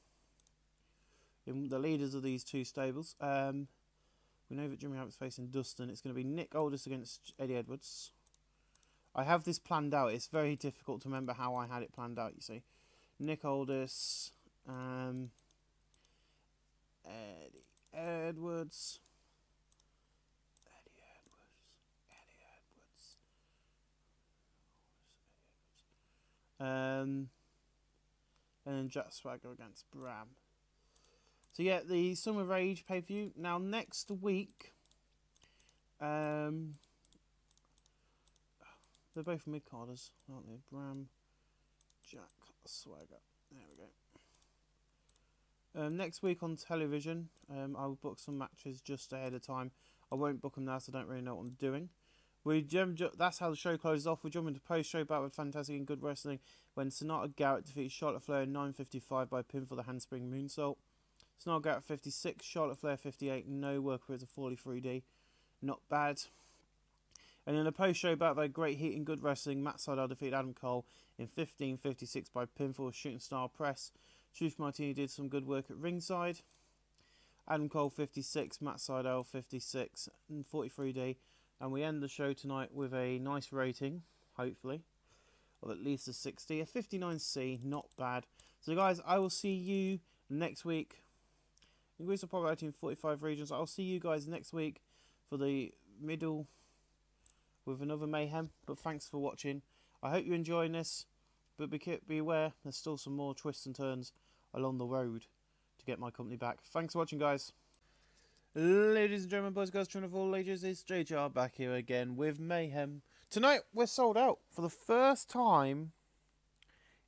[SPEAKER 1] in the leaders of these two stables. We know that Jimmy Havoc's facing Dustin. It's going to be Nick Aldis against Eddie Edwards. I have this planned out. It's very difficult to remember how I had it planned out, you see. Nick Aldis, Eddie Edwards, and then Jack Swagger against Bram. So yeah, the Summer Rage pay-per-view. Now next week, they're both mid-carders, aren't they? Bram, Jack Swagger. There we go. Next week on television, I'll book some matches just ahead of time. I won't book them now, so I don't really know what I'm doing. That's how the show closes off. We jump into post-show battle with fantastic and good wrestling when Sonata Garrett defeats Charlotte Flair in 9:55 by pin for the handspring moonsault. Sonata Garrett 56, Charlotte Flair 58, no work for it, a 43D. Not bad. And in a post-show battle, they had great heat and good wrestling. Matt Sydal defeated Adam Cole in 15:56 by pinfall, shooting star press. Truth Martini did some good work at ringside. Adam Cole 56, Matt Sydal 56, and 43D. And we end the show tonight with a nice rating, hopefully, of at least a 60. A 59C, not bad. So guys, I will see you next week. Increase the popularity in 45 regions. I'll see you guys next week for the middle with another mayhem. But thanks for watching. I hope you're enjoying this. But be aware, there's still some more twists and turns along the road to get my company back. Thanks for watching, guys. Ladies and gentlemen, boys, girls, children of all ages, it's JJR back here again with mayhem. Tonight, we're sold out for the first time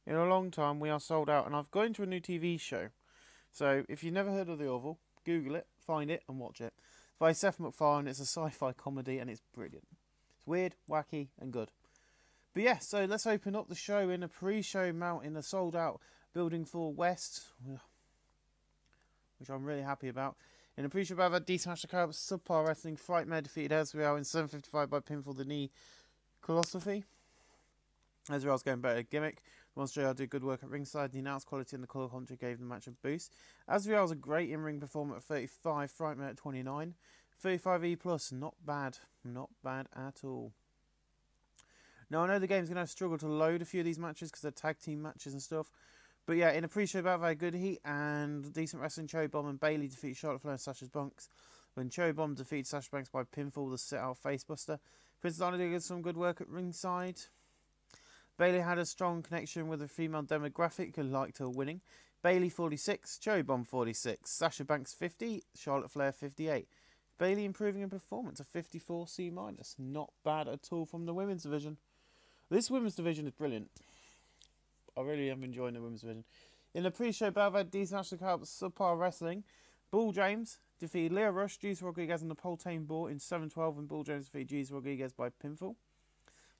[SPEAKER 1] In a long time, we are sold out, and I've gone into a new TV show. So, if you've never heard of The Orville, Google it, find it, and watch it. It's by Seth MacFarlane. It's a sci-fi comedy, and it's brilliant. It's weird, wacky, and good. But yeah, so let's open up the show in a pre-show mount in a sold-out Building 4 West, which I'm really happy about. In a pre-show bout, that decent match to carry up subpar wrestling. Frightmare defeated Ezreal in 7:55 by pinfall the knee philosophy. Ezreal's going better at gimmick. Monster did good work at ringside. The announced quality and the colour commentary gave the match a boost. Ezreal's a great in-ring performer at 35. Frightmare at 29. 35 E+, not bad. Not bad at all. Now, I know the game's going to have struggled to load a few of these matches because they're tag team matches and stuff. But yeah, in a pre-show bout, very good heat and decent wrestling. Cherry Bomb and Bailey defeat Charlotte Flair and Sasha Banks. When Cherry Bomb defeats Sasha Banks by pinfall, the sit-out facebuster. Prince Nana did some good work at ringside. Bailey had a strong connection with a female demographic who liked her winning. Bailey 46, Cherry Bomb 46, Sasha Banks 50, Charlotte Flair 58. Bailey improving in performance, a 54 C-. Not bad at all from the women's division. This women's division is brilliant. I really am enjoying the women's division. In the pre-show bout, had decent match to help subpar wrestling. Bull James defeated Leo Rush, Juice Rodriguez and the Poltane Ball in 7:12, and Bull James defeated Juice Rodriguez by pinfall.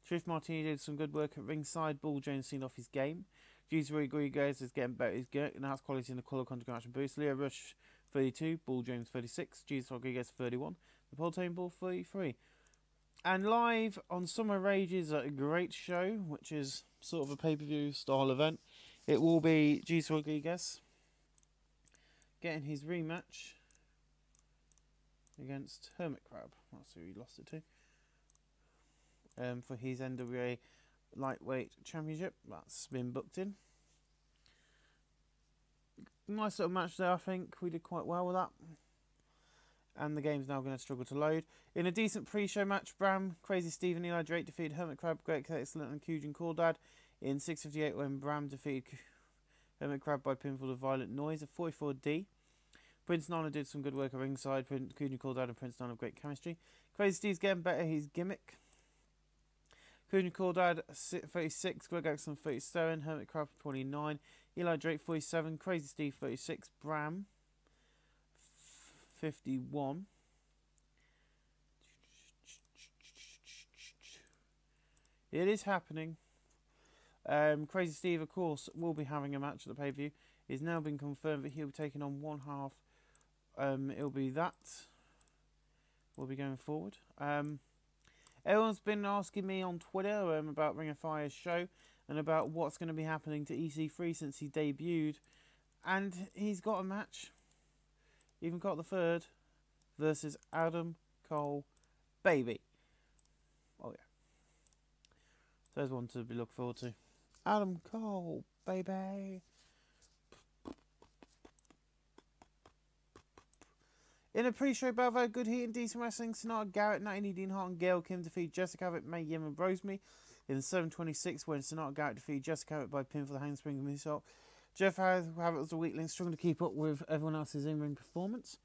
[SPEAKER 1] Trish Martini did some good work at ringside. Bull James seen off his game. Juice Rodriguez is getting better. He's getting enhanced quality in the colour contribution boost. Leo Rush 32, Bull James 36, Juice Rodriguez 31, the Poltane Ball 33. And live on Summer Rage's a great show, which is sort of a pay-per-view style event. It will be Juice Rodriguez getting his rematch against Hermit Crab. That's who he lost it to. For his NWA Lightweight Championship. That's been booked in. Nice little match there, I think. We did quite well with that. And the game's now going to struggle to load. In a decent pre-show match, Bram, Crazy Steve and Eli Drake defeated Hermit Crab, Great Excellent and Cujin Cordad in 6:58 when Bram defeated Hermit Crab by pinfall of Violent Noise, a 44D. Prince Nana did some good work at ringside. Cujin Cordad and Prince Nana have great chemistry. Crazy Steve's getting better his gimmick. Cujin Cordad 36, Greg Excellent 37, Hermit Crab 29, Eli Drake 47, Crazy Steve 36, Bram 51. It is happening. Crazy Steve, of course, will be having a match at the pay-per-view. It's now been confirmed that he'll be taking on one half. It'll be that. We'll be going forward. Everyone's been asking me on Twitter about Ring of Fire's show and about what's going to be happening to EC3 since he debuted. And he's got a match. Even got the third versus Adam Cole Baby. Oh yeah. There's one to be looked forward to. Adam Cole Baby. In a pre-show bout, good heat and decent wrestling, Sonata Garrett, Natalie Dean Hart and Gail Kim defeat Jessica Havoc, May Yim and Rosemary in 7:26 when Sonata Garrett defeated Jessica Havoc by pin for the handspring and moonsault. Jeff Havoc was a weakling, struggling to keep up with everyone else's in-ring performance.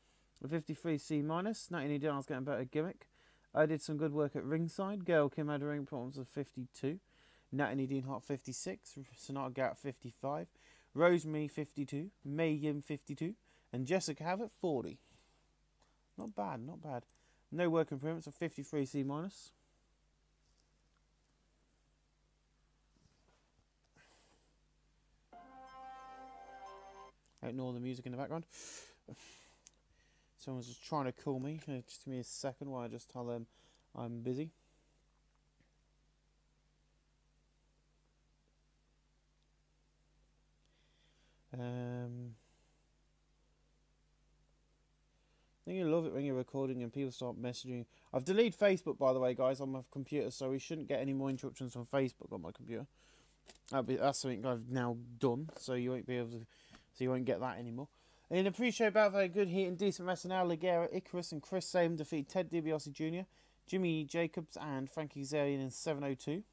[SPEAKER 1] A 53 C-. Natalie Dean Hart's getting better gimmick. I did some good work at ringside. Gail Kim had a ring performance of 52. Natalie Dean Hart 56. Sonata Garrett 55. Rosemary 52. May Yim 52. And Jessica Havoc 40. Not bad, not bad. No work improvements of 53 C-. Ignore the music in the background. Someone's just trying to call me. Just give me a second while I just tell them I'm busy. I think you love it when you're recording and people start messaging. I've deleted Facebook, by the way, guys, on my computer, so we shouldn't get any more interruptions from Facebook on my computer. That's something I've now done, so you won't be able to, so you won't get that anymore. In a pre-show bout, very good heat and decent wrestling. Al Ligera, Icarus, and Chris Sabin defeat Ted DiBiase Jr., Jimmy Jacobs, and Frankie Kazarian in 7:02.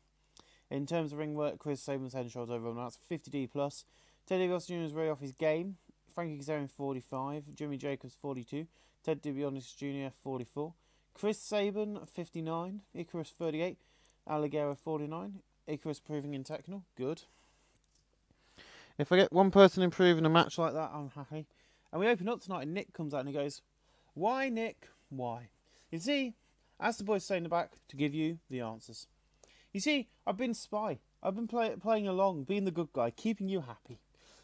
[SPEAKER 1] In terms of ring work, Chris Sabin's head and shoulders over everyone else, 50D+. Ted DiBiase Jr. is very off his game. Frankie Kazarian 45, Jimmy Jacobs 42, Ted DiBiase Jr. 44, Chris Sabin 59, Icarus 38, Al Ligera 49, Icarus proving in technical, good. If I get one person improving a match like that, I'm happy. And we open up tonight and Nick comes out and he goes, "Why, Nick? Why?" You see, as the boys say in the back, to give you the answers. You see, I've been spy. I've been playing along, being the good guy, keeping you happy.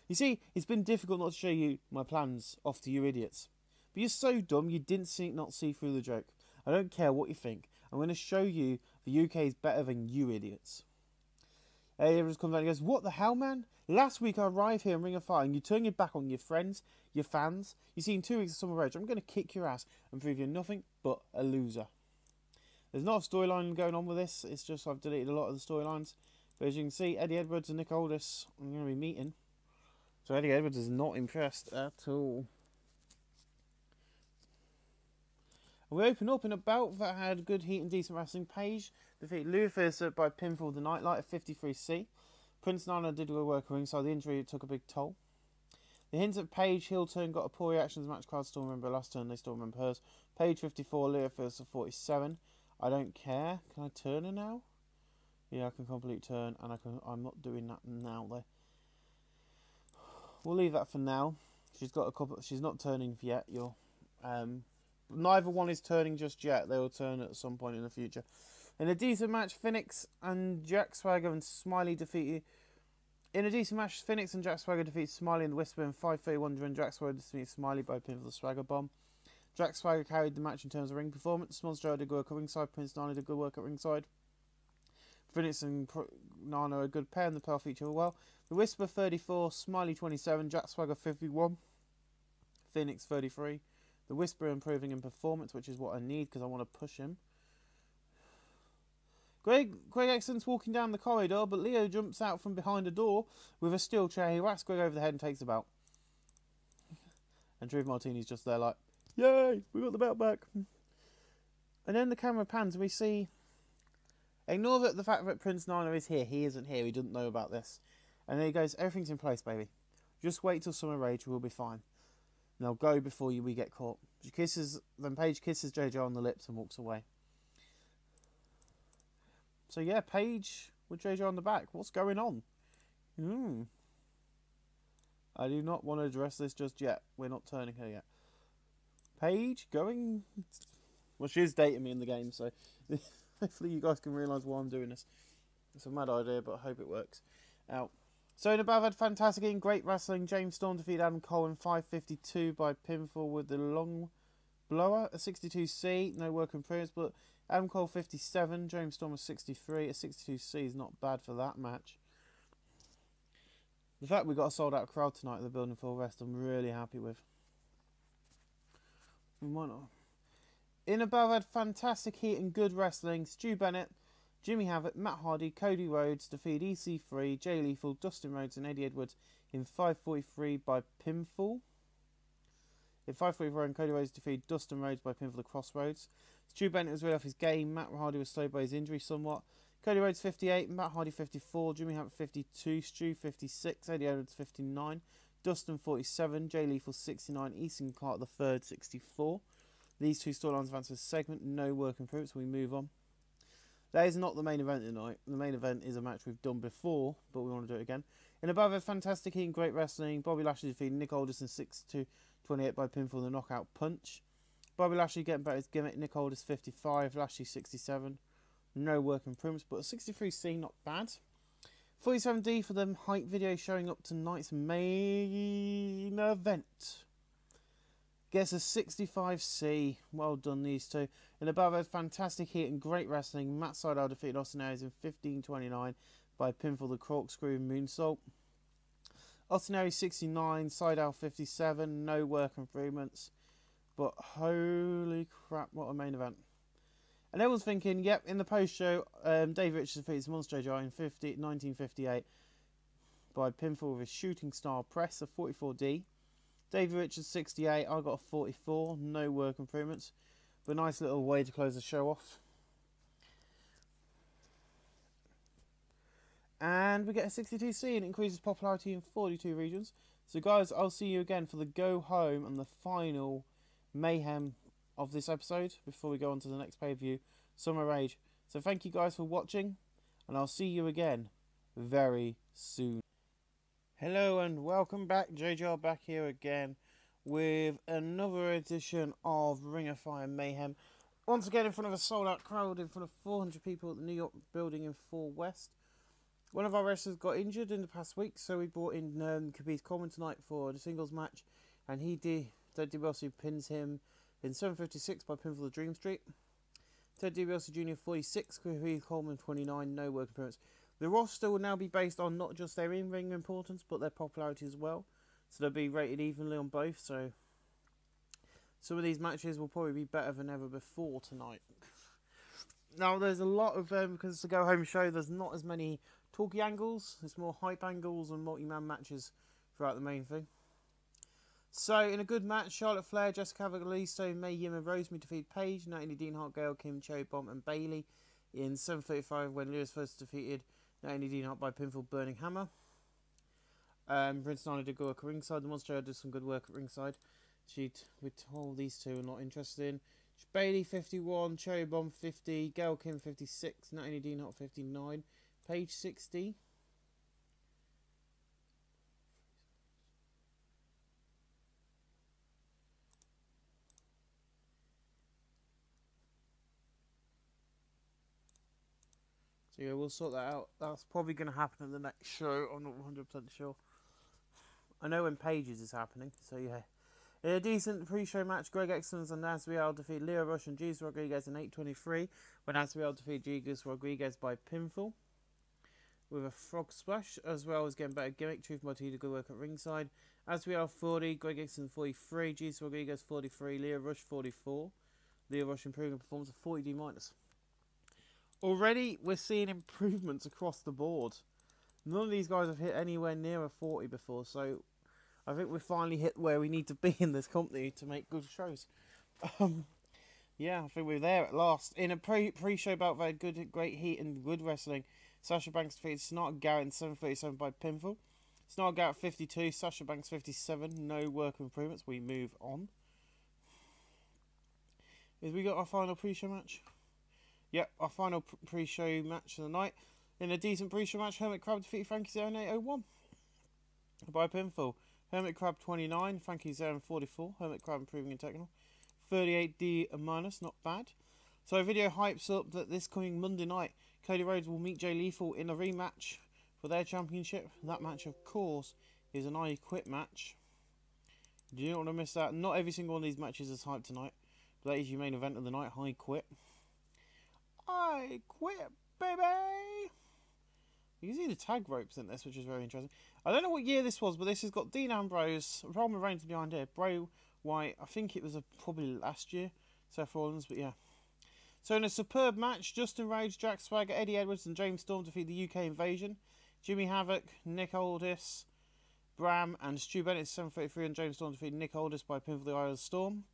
[SPEAKER 1] You see, it's been difficult not to show you my plans off to you idiots. But you're so dumb you didn't not see through the joke. I don't care what you think. I'm going to show you the UK is better than you idiots. Eddie Edwards comes out and goes, "What the hell, man? Last week I arrived here in Ring of Fire and you turn your back on your friends, your fans. You see, in 2 weeks of Summer Rage, I'm going to kick your ass and prove you're nothing but a loser." There's not a storyline going on with this. It's just I've deleted a lot of the storylines. But as you can see, Eddie Edwards and Nick Aldis are going to be meeting. So Eddie Edwards is not impressed at all. And we open up in a bout that had good heat and decent wrestling. Page defeated ROF Episoed by pinfall of the Nightlight at 53C. Prince Nana did good work ringside. The injury took a big toll. The hint at Page heel turn got a poor reaction as the match crowd still remember last turn. They still remember hers. Page 54, ROF Episoed 47. I don't care. Can I turn her now? Yeah, I can complete turn, and I'm not doing that now though. We'll leave that for now. She's got a couple. She's not turning yet. Neither one is turning just yet. They will turn at some point in the future. In a decent match, Phoenix and Jack Swagger and Smiley defeated. In a decent match, Phoenix and Jack Swagger defeated Smiley and the Whisper in 5-3-1, and Jack Swagger defeated Smiley by pin for the Swagger Bomb. Jack Swagger carried the match in terms of ring performance. Monster did good work at ringside. Prince Nana did good work at ringside. Phoenix and Nana are a good pair and the pair off each other well. The Whisper 34, Smiley 27, Jack Swagger 51, Phoenix 33. The Whisper improving in performance, which is what I need because I want to push him. Greg Excellence walking down the corridor, but Leo jumps out from behind a door with a steel chair. He whacks Greg over the head and takes the belt. And Drew Martini's just there like, "Yay, we got the belt back." And then the camera pans and we see, ignore the fact that Prince Nana is here. He isn't here. He doesn't know about this. And then he goes, "Everything's in place, baby. Just wait till Summer Rage. We'll be fine. And they'll go before we get caught." Then Paige kisses JJ on the lips and walks away. So yeah, Paige with JJ on the back. What's going on? I do not want to address this just yet. We're not turning her yet. Paige going... Well, she is dating me in the game, so hopefully you guys can realise why I'm doing this. It's a mad idea, but I hope it works out. So in a battle had fantastic and great wrestling. James Storm defeated Adam Cole in 5:52 by pinfall with the long blower. A 62C, no work in progress, but Adam Cole 57, James Storm was 63. A 62C is not bad for that match. The fact we got a sold out crowd tonight at the building full rest, I'm really happy with. We might not. In a battle had fantastic heat and good wrestling. Stu Bennett, Jimmy Havoc, Matt Hardy, Cody Rhodes defeated EC3, Jay Lethal, Dustin Rhodes and Eddie Edwards in 5:43 by pinfall. In 5:44, Cody Rhodes defeated Dustin Rhodes by pinfall the Crossroads. Stu Bennett was really off his game. Matt Hardy was slowed by his injury somewhat. Cody Rhodes 58, Matt Hardy 54, Jimmy Havoc 52, Stu 56, Eddie Edwards 59, Dustin 47, Jay Lethal 69, Easton Clark the third 64. These two storylines advance this segment. No work improved, so we move on. That is not the main event tonight. The main event is a match we've done before, but we want to do it again. In a battle of fantastic heat and great wrestling, Bobby Lashley defeated Nick Aldis in 6-28 by pinfall the knockout punch. Bobby Lashley getting back his gimmick. Nick Aldis 55, Lashley 67. No work improvements, but a 63C not bad. 47D for the hype video showing up tonight's main event. Gets a 65C. Well done, these two. In a battle of fantastic heat and great wrestling, Matt Sydal defeated Austin Aries in 15-29 by pinfall the corkscrew moonsault. Austin Aries 69, Sydal 57. No work improvements. But holy crap, what a main event. And everyone's thinking, yep, in the post-show, Dave Richards defeats Monster JR in 1958 by pinfall with his shooting star press, a 44D. Davey Richards 68, I got a 44, no work improvements, but a nice little way to close the show off. And we get a 62C and it increases popularity in 42 regions. So guys, I'll see you again for the go home and the final mayhem of this episode before we go on to the next pay-per-view, Summer Rage. So thank you guys for watching, and I'll see you again very soon. Hello and welcome back, JJR back here again with another edition of Ring of Fire Mayhem. Once again in front of a sold out crowd, in front of 400 people at the New York building in 4 West. One of our wrestlers got injured in the past week, so we brought in Khabib Coleman tonight for the singles match, and Ted DiBiase pins him in 7:56 by pinfall of Dream Street. Ted DiBiase Jr. 46, Khabib Coleman 29, no work appearance. The roster will now be based on not just their in-ring importance, but their popularity as well. So they'll be rated evenly on both. So some of these matches will probably be better than ever before tonight. Now there's a lot of because it's a go-home show. There's not as many talky angles. There's more hype angles and multi-man matches throughout the main thing. So in a good match, Charlotte Flair, Jessica Kalisto, Mae Yim and Rosemary defeat Paige, Natalie Dean Hart, Gail Kim, Cherry Bomb and Bayley in 7:35 when Lewis first defeated Natalie Dean Hart by pinfall Burning Hammer. Prince Nana did go work at ringside. The Monster did some good work at ringside. We're told these two are not interested in. Bayley 51, Cherry Bomb 50, Gail Kim 56, Natalie Dean Hart 59, Paige 60. So yeah, we'll sort that out. That's probably going to happen in the next show. I'm not 100% sure. I know when Pages is happening, so yeah. In a decent pre-show match, Greg Excellence and Asriel defeat Leo Rush and Jesus Rodriguez in 8:23, when Asriel defeat Jesus Rodriguez by pinfall with a frog splash, as well as getting better gimmick. Truth Marty did good work at ringside. Asriel 40, Greg Excellence 43, Jesus Rodriguez 43, Leo Rush 44. Leo Rush improving performance of 40D minus. Already, we're seeing improvements across the board. None of these guys have hit anywhere near a 40 before, so I think we've finally hit where we need to be in this company to make good shows. Yeah, I think we're there at last. In a pre-show bout, they had great heat and good wrestling. Sasha Banks defeated Snart Garrett in 7:37 by pinfall. Snart Garrett 52, Sasha Banks 57. No work improvements. We move on. Have we got our final pre-show match? Yep, our final pre-show match of the night. In a decent pre-show match, Hermit Crab defeated Frankie Zero in 8:01 by pinfall. Hermit Crab 29, Frankie Zero 44. Hermit Crab improving in technical. 38D minus, not bad. So video hypes up that this coming Monday night, Cody Rhodes will meet Jay Lethal in a rematch for their championship. That match, of course, is an I Quit match. Do you not want to miss that? Not every single one of these matches is hyped tonight, but that is your main event of the night, I Quit. I Quit, baby! You can see the tag ropes in this, which is very interesting. I don't know what year this was, but this has got Dean Ambrose, Roman Reigns behind here, Bray Wyatt. I think it was probably last year, Seth Rollins, but yeah. So in a superb match, Justin Rhodes, Jack Swagger, Eddie Edwards and James Storm defeat the UK Invasion. Jimmy Havoc, Nick Aldis, Bram and Stu Bennett 7:33 and James Storm defeat Nick Aldis by pinfall the Eye of the Storm.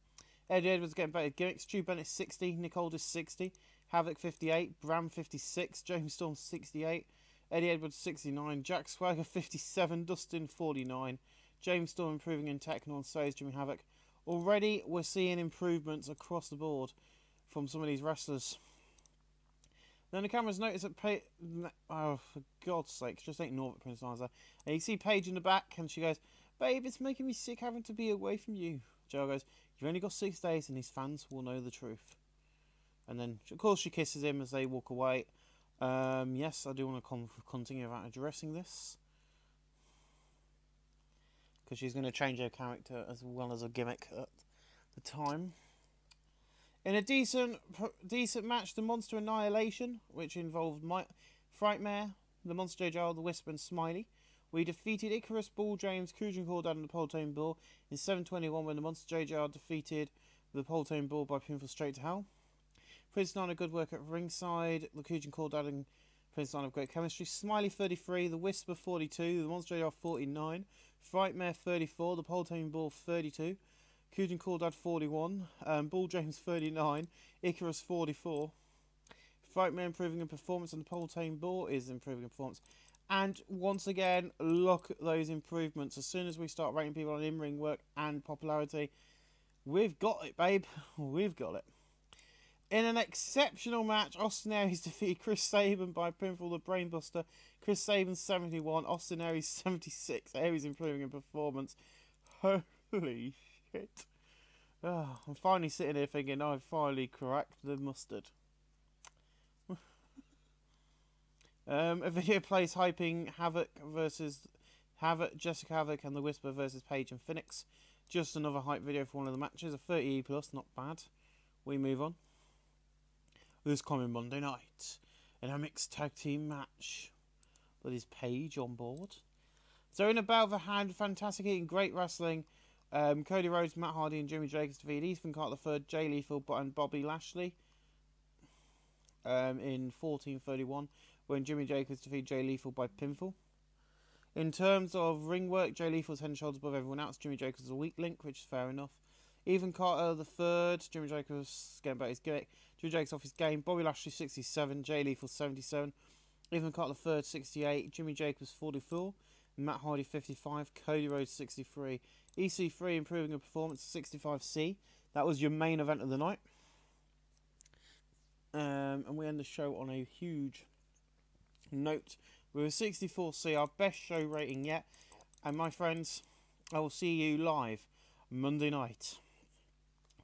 [SPEAKER 1] Eddie Edwards getting better gimmicks. Stu Bennett 60, Nick Aldis 60, Havoc 58, Bram 56, James Storm 68, Eddie Edwards 69, Jack Swagger 57, Dustin 49, James Storm improving in technical, and so is Jimmy Havoc. Already we're seeing improvements across the board from some of these wrestlers. Then the cameras notice that oh, for God's sake, just ignore it, Prince Nana. And you see Paige in the back, and she goes, "Babe, it's making me sick having to be away from you." Joe goes, "You've only got 6 days, and these fans will know the truth." And then, of course, she kisses him as they walk away. Yes, I do want to continue about addressing this, because she's going to change her character as well as a gimmick at the time. In a decent match, the Monster Annihilation, which involved Frightmare, the Monster JR, the Wisp and Smiley. We defeated Icarus, Ball, James, Kujan Cordad and the Poltone Bull in 7:21 when the Monster JR defeated the Poltone Bull by pinfall straight to hell. Prince Nana good work at ringside. The Kujan Cordad and Prince Nana have great chemistry. Smiley 33, the Whisper 42, the Monster JR 49, Frightmare 34, the Poltone Bull 32. Kujan Cordad 41, Bull James 39, Icarus 44. Frightmare improving in performance and the Poltane Bull is improving in performance. And once again, look at those improvements. As soon as we start rating people on in-ring work and popularity, we've got it, babe. We've got it. In an exceptional match, Austin Aries defeated Chris Sabin by pinfall, the Brainbuster. Chris Sabin 71, Austin Aries 76. Aries improving in performance. Holy shit. Oh, I'm finally sitting here thinking I've finally cracked the mustard. A video plays hyping Jessica Havoc and the Whisper versus Paige and Phoenix. Just another hype video for one of the matches. A 30E plus, not bad. We move on. This coming Monday night, in a mixed tag team match, with his Paige on board. So in a battle for hand, fantastic heat and great wrestling. Cody Rhodes, Matt Hardy and Jimmy Jacobs defeated Ethan Carter III, Jay Lethal and Bobby Lashley in 14:31, when Jimmy Jacobs defeated Jay Lethal by pinfall. In terms of ring work, Jay Lethal's head and shoulders above everyone else. Jimmy Jacobs is a weak link, which is fair enough. Ethan Carter III, Jimmy Jacobs getting back his gimmick. Jimmy Jacobs off his game. Bobby Lashley 67, Jay Lethal 77, Ethan Carter III 68, Jimmy Jacobs 44, Matt Hardy 55, Cody Rhodes 63, EC3 improving a performance 65C. That was your main event of the night. And we end the show on a huge note with a 64C, our best show rating yet. And my friends, I will see you live Monday night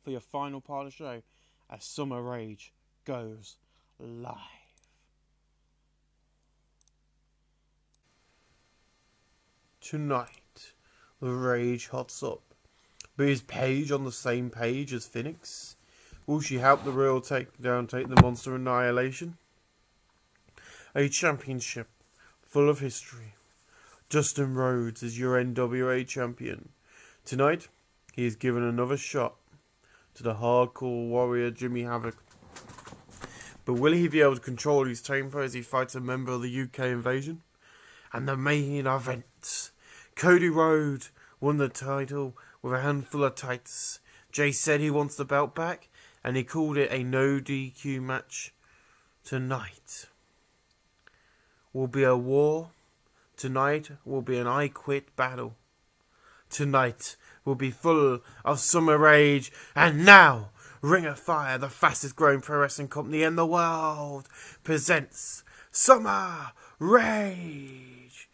[SPEAKER 1] for your final part of the show as Summer Rage goes live. Tonight, the Rage hots up. But is Paige on the same page as Phoenix? Will she help the Real take the Monster Annihilation? A championship full of history. Justin Rhodes is your NWA champion. Tonight, he is given another shot to the hardcore warrior Jimmy Havoc. But will he be able to control his tempo as he fights a member of the UK Invasion? And the main event. Cody Rhodes won the title with a handful of tights. Jay said he wants the belt back, and he called it a no DQ match. Tonight will be a war. Tonight will be an I Quit battle. Tonight will be full of Summer Rage. And now, Ring of Fire, the fastest growing pro wrestling company in the world, presents Summer Rage.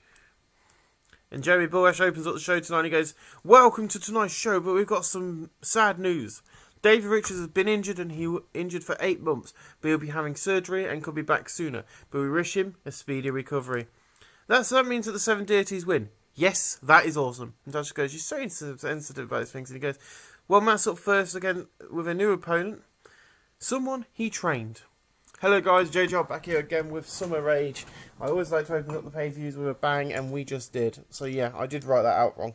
[SPEAKER 1] And Jeremy Borash opens up the show tonight and he goes, "Welcome to tonight's show, but we've got some sad news. David Richards has been injured and he was injured for 8 months, but he'll be having surgery and could be back sooner. But we wish him a speedy recovery." That means that the Seven Deities win. Yes, that is awesome. And Josh goes, "You're so sensitive about these things." And he goes, "Well, Matt's up first again with a new opponent. Someone he trained." Hello guys, JJ back here again with Summer Rage. I always like to open up the pay-per-views with a bang, and we just did. So yeah, I did write that out wrong.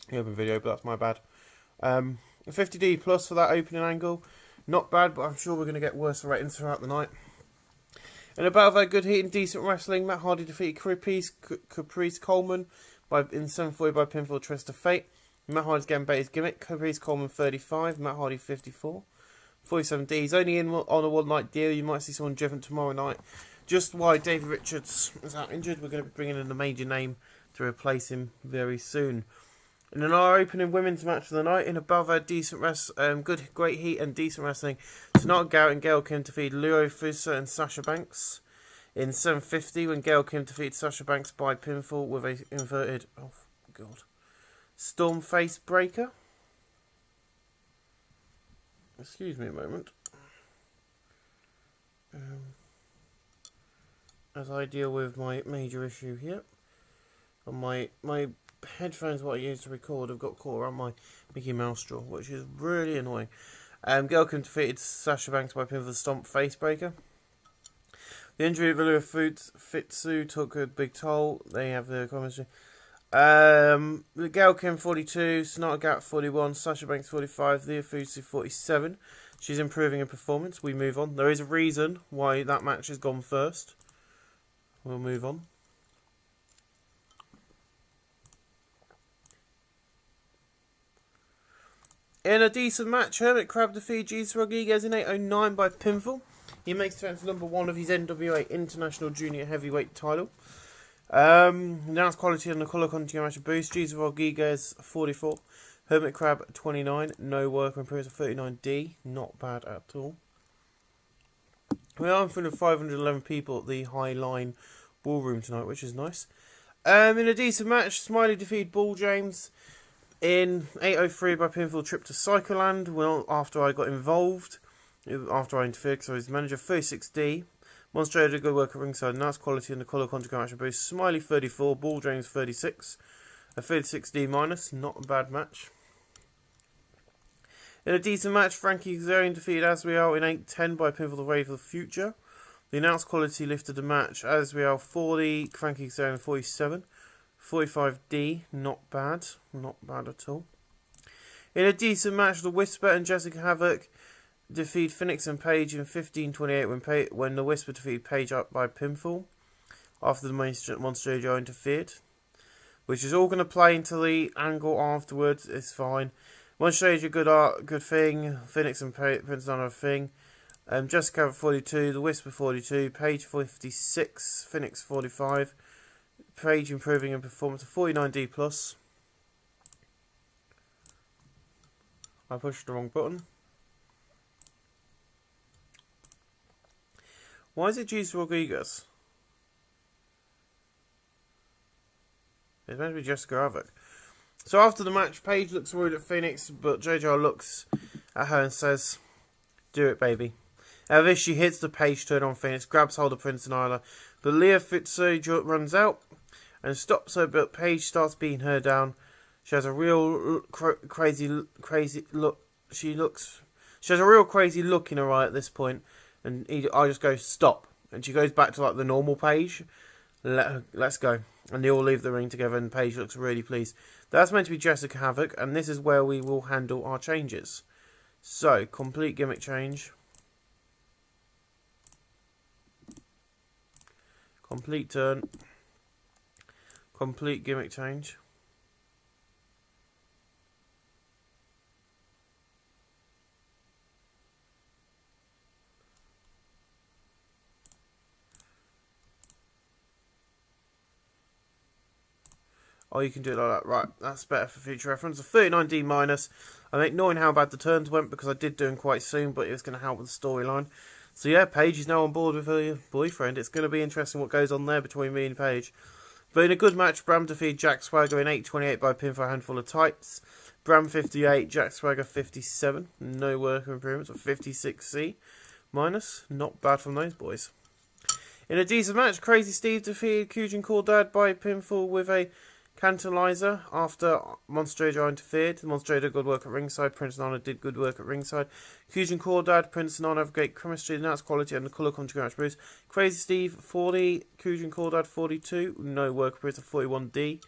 [SPEAKER 1] The open video, but that's my bad. A 50D plus for that opening angle. Not bad, but I'm sure we're going to get worse ratings throughout the night. In a battle of very good heat and decent wrestling, Matt Hardy defeated Caprice Coleman in 740 by pinfall twist of fate. Matt Hardy's getting back his gimmick. Caprice Coleman 35, Matt Hardy 54. 47D. He's only in on a one-night deal. You might see someone different tomorrow night. Just why David Richards is out injured, we're going to be bringing in a major name to replace him very soon. And in our opening women's match of the night, in a battle of decent great heat and decent wrestling, Sonata Garrett and Gail Kim defeated Leo Fusa and Sasha Banks in 750 when Gail Kim defeated Sasha Banks by pinfall with a inverted Storm Face Breaker. Excuse me a moment. As I deal with my major issue here, on my headphones, what I use to record, have got caught around my Mickey Mouse straw, which is really annoying. Gail Kim defeated Sasha Banks by pinfall with a Stomp Face Breaker. The injury of Lua Fitsu took a big toll. They have the commentary. The Gail Kim 42, Sonata Garrett 41, Sasha Banks 45, Lea Fusu 47. She's improving in performance. We move on. There is a reason why that match has gone first. We'll move on. In a decent match, Hermit Crab defeated Jesus Rodriguez in 809 by pinfall. He makes defense #1 of his NWA International Junior Heavyweight title. Announced quality and the colour continuing match boost. Jesus Rodriguez 44, Hermit Crab 29, no work improvements of 39D, not bad at all. We are in front of 511 people at the High Line Ballroom tonight, which is nice. In a decent match, Smiley defeated Ball James in 8:03 by pinfall trip to Psycholand. Well, after I got involved, after I interfered, because I was the manager. 36D. Monster did good work at ringside, nice quality and the colour conjugate action boost. Smiley 34, Ball James 36. A 36D minus, not a bad match. In a decent match, Frankie Kazarian defeated Asriel in 8:10 by pinfall the Way for the Future. The announced quality lifted the match. Asriel 40, Frankie Kazarian 47. 45D, not bad at all. In a decent match, the Whisper and Jessica Havoc defeat Phoenix and Paige in 15:28 when the Whisper defeated Paige up by pinfall after the Monster Joe interfered, which is all going to play into the angle afterwards. It's fine. Monster Age a good thing. Phoenix and Prince Nana a thing. Jessica Havoc 42, the Whisper 42, Paige 56, Phoenix 45. Paige improving in performance to 49D plus. I pushed the wrong button. Why is it Jesus Rodriguez? It's meant to be Jessica Havoc. So after the match, Paige looks worried at Phoenix, but JJ looks at her and says, "Do it, baby." Out of this, she hits the Paige turn on Phoenix, grabs hold of Prince and Isla, but Leah Fitzgerald runs out and stops her, but Paige starts beating her down. She has a real crazy look. She has a real crazy look in her eye at this point, and I just go, "Stop," and she goes back to like the normal Paige. Let's go, and they all leave the ring together, and Paige looks really pleased. That's meant to be Jessica Havoc, and this is where we will handle our changes. So, complete gimmick change. Complete turn. Complete gimmick change. Oh, you can do it like that. Right, that's better for future reference. A 39D minus. I'm ignoring how bad the turns went because I did do them quite soon, but it was going to help with the storyline. So yeah, Paige is now on board with her boyfriend. It's going to be interesting what goes on there between me and Paige. But in a good match, Bram defeated Jack Swagger in 8:28 by pin for a handful of tights. Bram 58, Jack Swagger 57. No worker improvements. A 56C minus. Not bad from those boys. In a decent match, Crazy Steve defeated Kujin Cordad by pinfall with a Cantalizer after Monster Joe interfered. Monster Joe did good work at ringside. Prince Nana did good work at ringside. Kujin Cordad, Prince Nana have great chemistry, announced quality, and the colour conjugate boost. Crazy Steve 40, Kujin Cordad 42. No work improvements of 41D.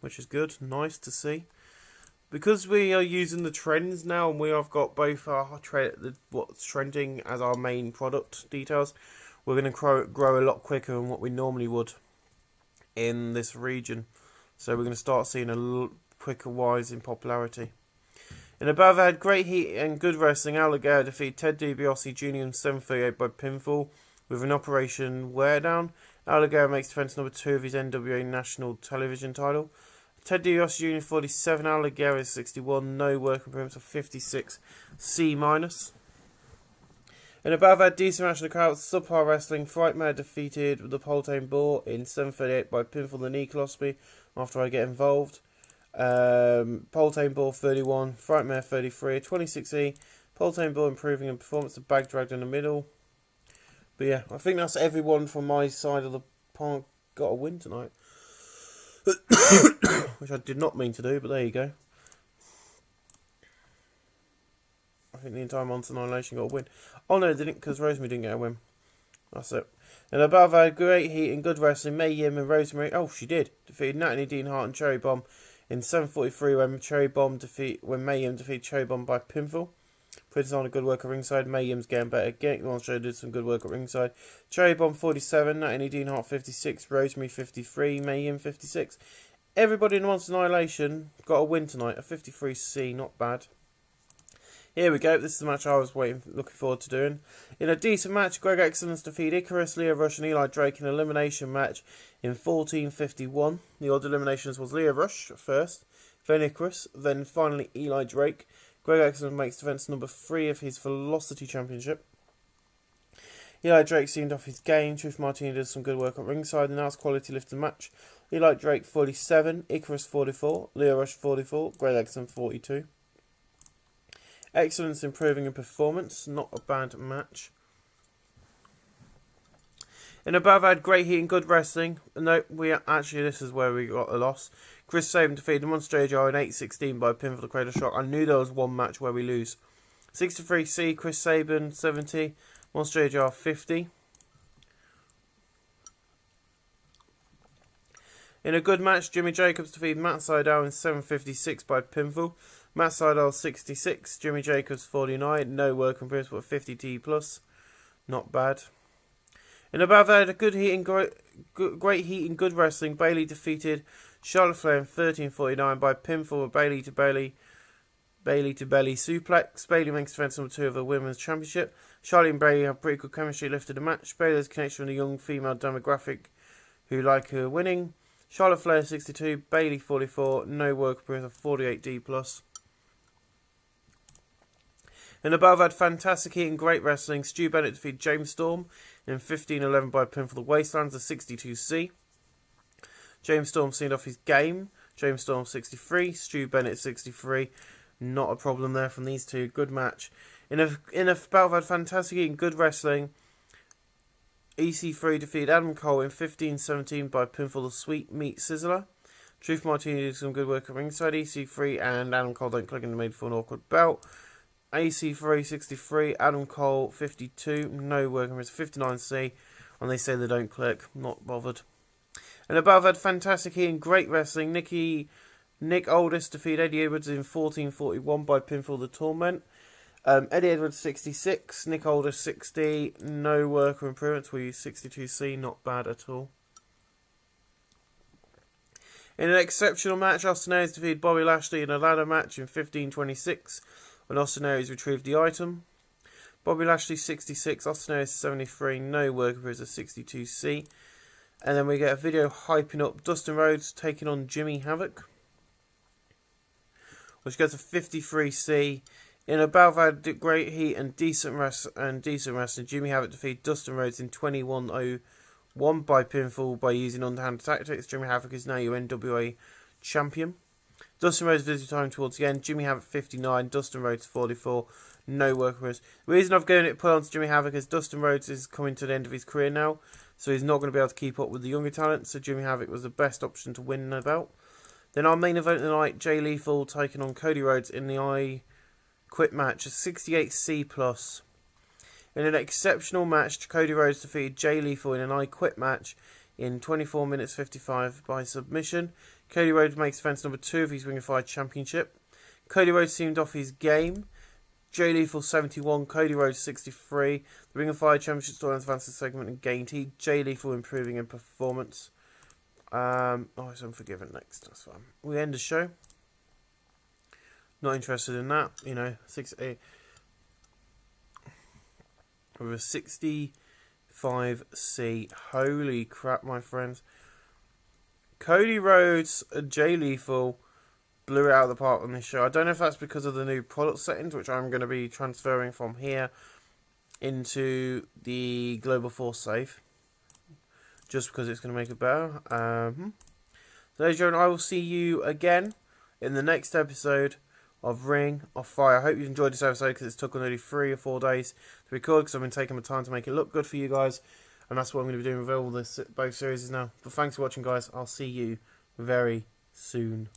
[SPEAKER 1] Which is good. Nice to see. Because we are using the trends now, and we have got both our what's trending as our main product details, we're going to grow a lot quicker than what we normally would in this region. So we're going to start seeing a little quicker rise in popularity. In above, I had great heat and good wrestling. Alligator defeated Ted DiBiase Jr. in 7:38 by pinfall with an Operation Wear Down. Alligator makes defense number 2 of his NWA National Television title. Ted DiBiase Jr. 47, Alligator is 61. No work improvements of 56, C minus. And above, I had decent match in the crowd. Subpar Wrestling. Frightmare defeated the Poltane Boar in 7:38 by pinfall the knee colostomy after I get involved. Poltane Boar 31, Frightmare 33, 26E. Poltane Boar improving in performance. The bag dragged in the middle. But yeah, I think that's everyone from my side of the pond got a win tonight. Which I did not mean to do, but there you go. I think the entire Monster Annihilation got a win. Oh no, they didn't, because Rosemary didn't get a win. That's it. And above, I had great heat and good wrestling. May Yim and Rosemary, oh, she did, defeated Natalie Dean Hart and Cherry Bomb in 7:43 when May Yim defeated Cherry Bomb by pinfall. Prince on a good work at ringside. May Yim's getting better. Getting Monster did some good work at ringside. Cherry Bomb 47, Natalie Dean Hart 56, Rosemary 53, May Yim 56. Everybody in Monster Annihilation got a win tonight. A 53C, not bad. Here we go. This is the match I was looking forward to doing. In a decent match, Greg Excellence defeated Icarus, Leo Rush and Eli Drake in an elimination match in 1451. The odd eliminations was Leo Rush first, then Icarus, then finally Eli Drake. Greg Excellence makes defence number 3 of his Velocity Championship. Eli Drake seemed off his game. Truth Martini did some good work at ringside and nice quality lifted match. Eli Drake 47, Icarus 44, Leo Rush 44, Greg Excellence 42. Excellence improving in performance, not a bad match. In above, I had great heat and good wrestling. No, this is where we got a loss. Chris Sabin defeated Monster AJR in 8-16 by pin for the Cradle Shock. I knew there was one match where we lose. 63C, Chris Sabin 70, Monster AJR 50. In a good match, Jimmy Jacobs defeated Matt Sydal in 7:56 by pinfall. Matt Sydal 66, Jimmy Jacobs 49, no work in but 50T plus, not bad. In above, I had a good heat and great heat and good wrestling. Bailey defeated Charlotte Flair in 13:49 by pinfall with Bailey to belly suplex. Bailey makes defense number 2 of the Women's Championship. Charlotte and Bailey have pretty good chemistry lifted the match. Bailey's connection with a young female demographic who like her winning. Charlotte Flair 62, Bailey 44, no work improvement of 48D plus. And above, I had fantastic heat and great wrestling. Stu Bennett defeated James Storm in 15:11 by pin for the Wastelands, a 62C. James Storm seemed off his game. James Storm 63, Stu Bennett 63. Not a problem there from these two. Good match. In a bout, I had fantastic heat and good wrestling. EC3 defeated Adam Cole in 15:17 by pin for the Sweet Meat Sizzler. Truth Martini did some good work at ringside. EC3 and Adam Cole don't click and made for an awkward belt. AC3 63, Adam Cole 52, no working with 59C, and they say they don't click, not bothered. And above, had fantastic heat and great wrestling. Nick Aldis defeated Eddie Edwards in 14:41 by pinfall the Torment. Eddie Edwards 66, Nick Aldis 60, no work or improvements. We use 62C, not bad at all. In an exceptional match, Austin Aries defeated Bobby Lashley in a ladder match in 15:26. When Austin Aries retrieved the item. Bobby Lashley 66, Austin Aries 73, no work for a 62C. And then we get a video hyping up Dustin Rhodes taking on Jimmy Havoc, which gets a 53C. In a bout that had great heat and decent wrestling, Jimmy Havoc defeated Dustin Rhodes in 21:01 by pinfall by using underhand tactics. Jimmy Havoc is now your NWA champion. Dustin Rhodes visited time towards the end. Jimmy Havoc 59, Dustin Rhodes 44, no work for us. The reason I've given it put on to Jimmy Havoc is Dustin Rhodes is coming to the end of his career now, so he's not going to be able to keep up with the younger talent, so Jimmy Havoc was the best option to win the belt. Then our main event of the night, Jay Lethal taking on Cody Rhodes in the I Quit match, a 68C plus. In an exceptional match, Cody Rhodes defeated Jay Lethal in an I Quit match in 24 minutes 55 by submission. Cody Rhodes makes defense number 2 of his Ring of Fire Championship. Cody Rhodes seemed off his game. Jay Lethal 71, Cody Rhodes 63. The Ring of Fire Championship storyline advanced the segment and gained heat. Jay Lethal improving in performance. It's Unforgiven next. That's fine. We end the show. Not interested in that. 68 with a 65C. Holy crap, my friends. Cody Rhodes and Jay Lethal blew it out of the park on this show. I don't know if that's because of the new product settings, which I'm going to be transferring from here into the Global Force Save, just because it's going to make it better. So ladies and gentlemen, I will see you again in the next episode of Ring of Fire. I hope you've enjoyed this episode, because it's took nearly 3 or 4 days to record, because I've been taking my time to make it look good for you guys. And that's what I'm going to be doing with all this, both series now. But thanks for watching, guys. I'll see you very soon.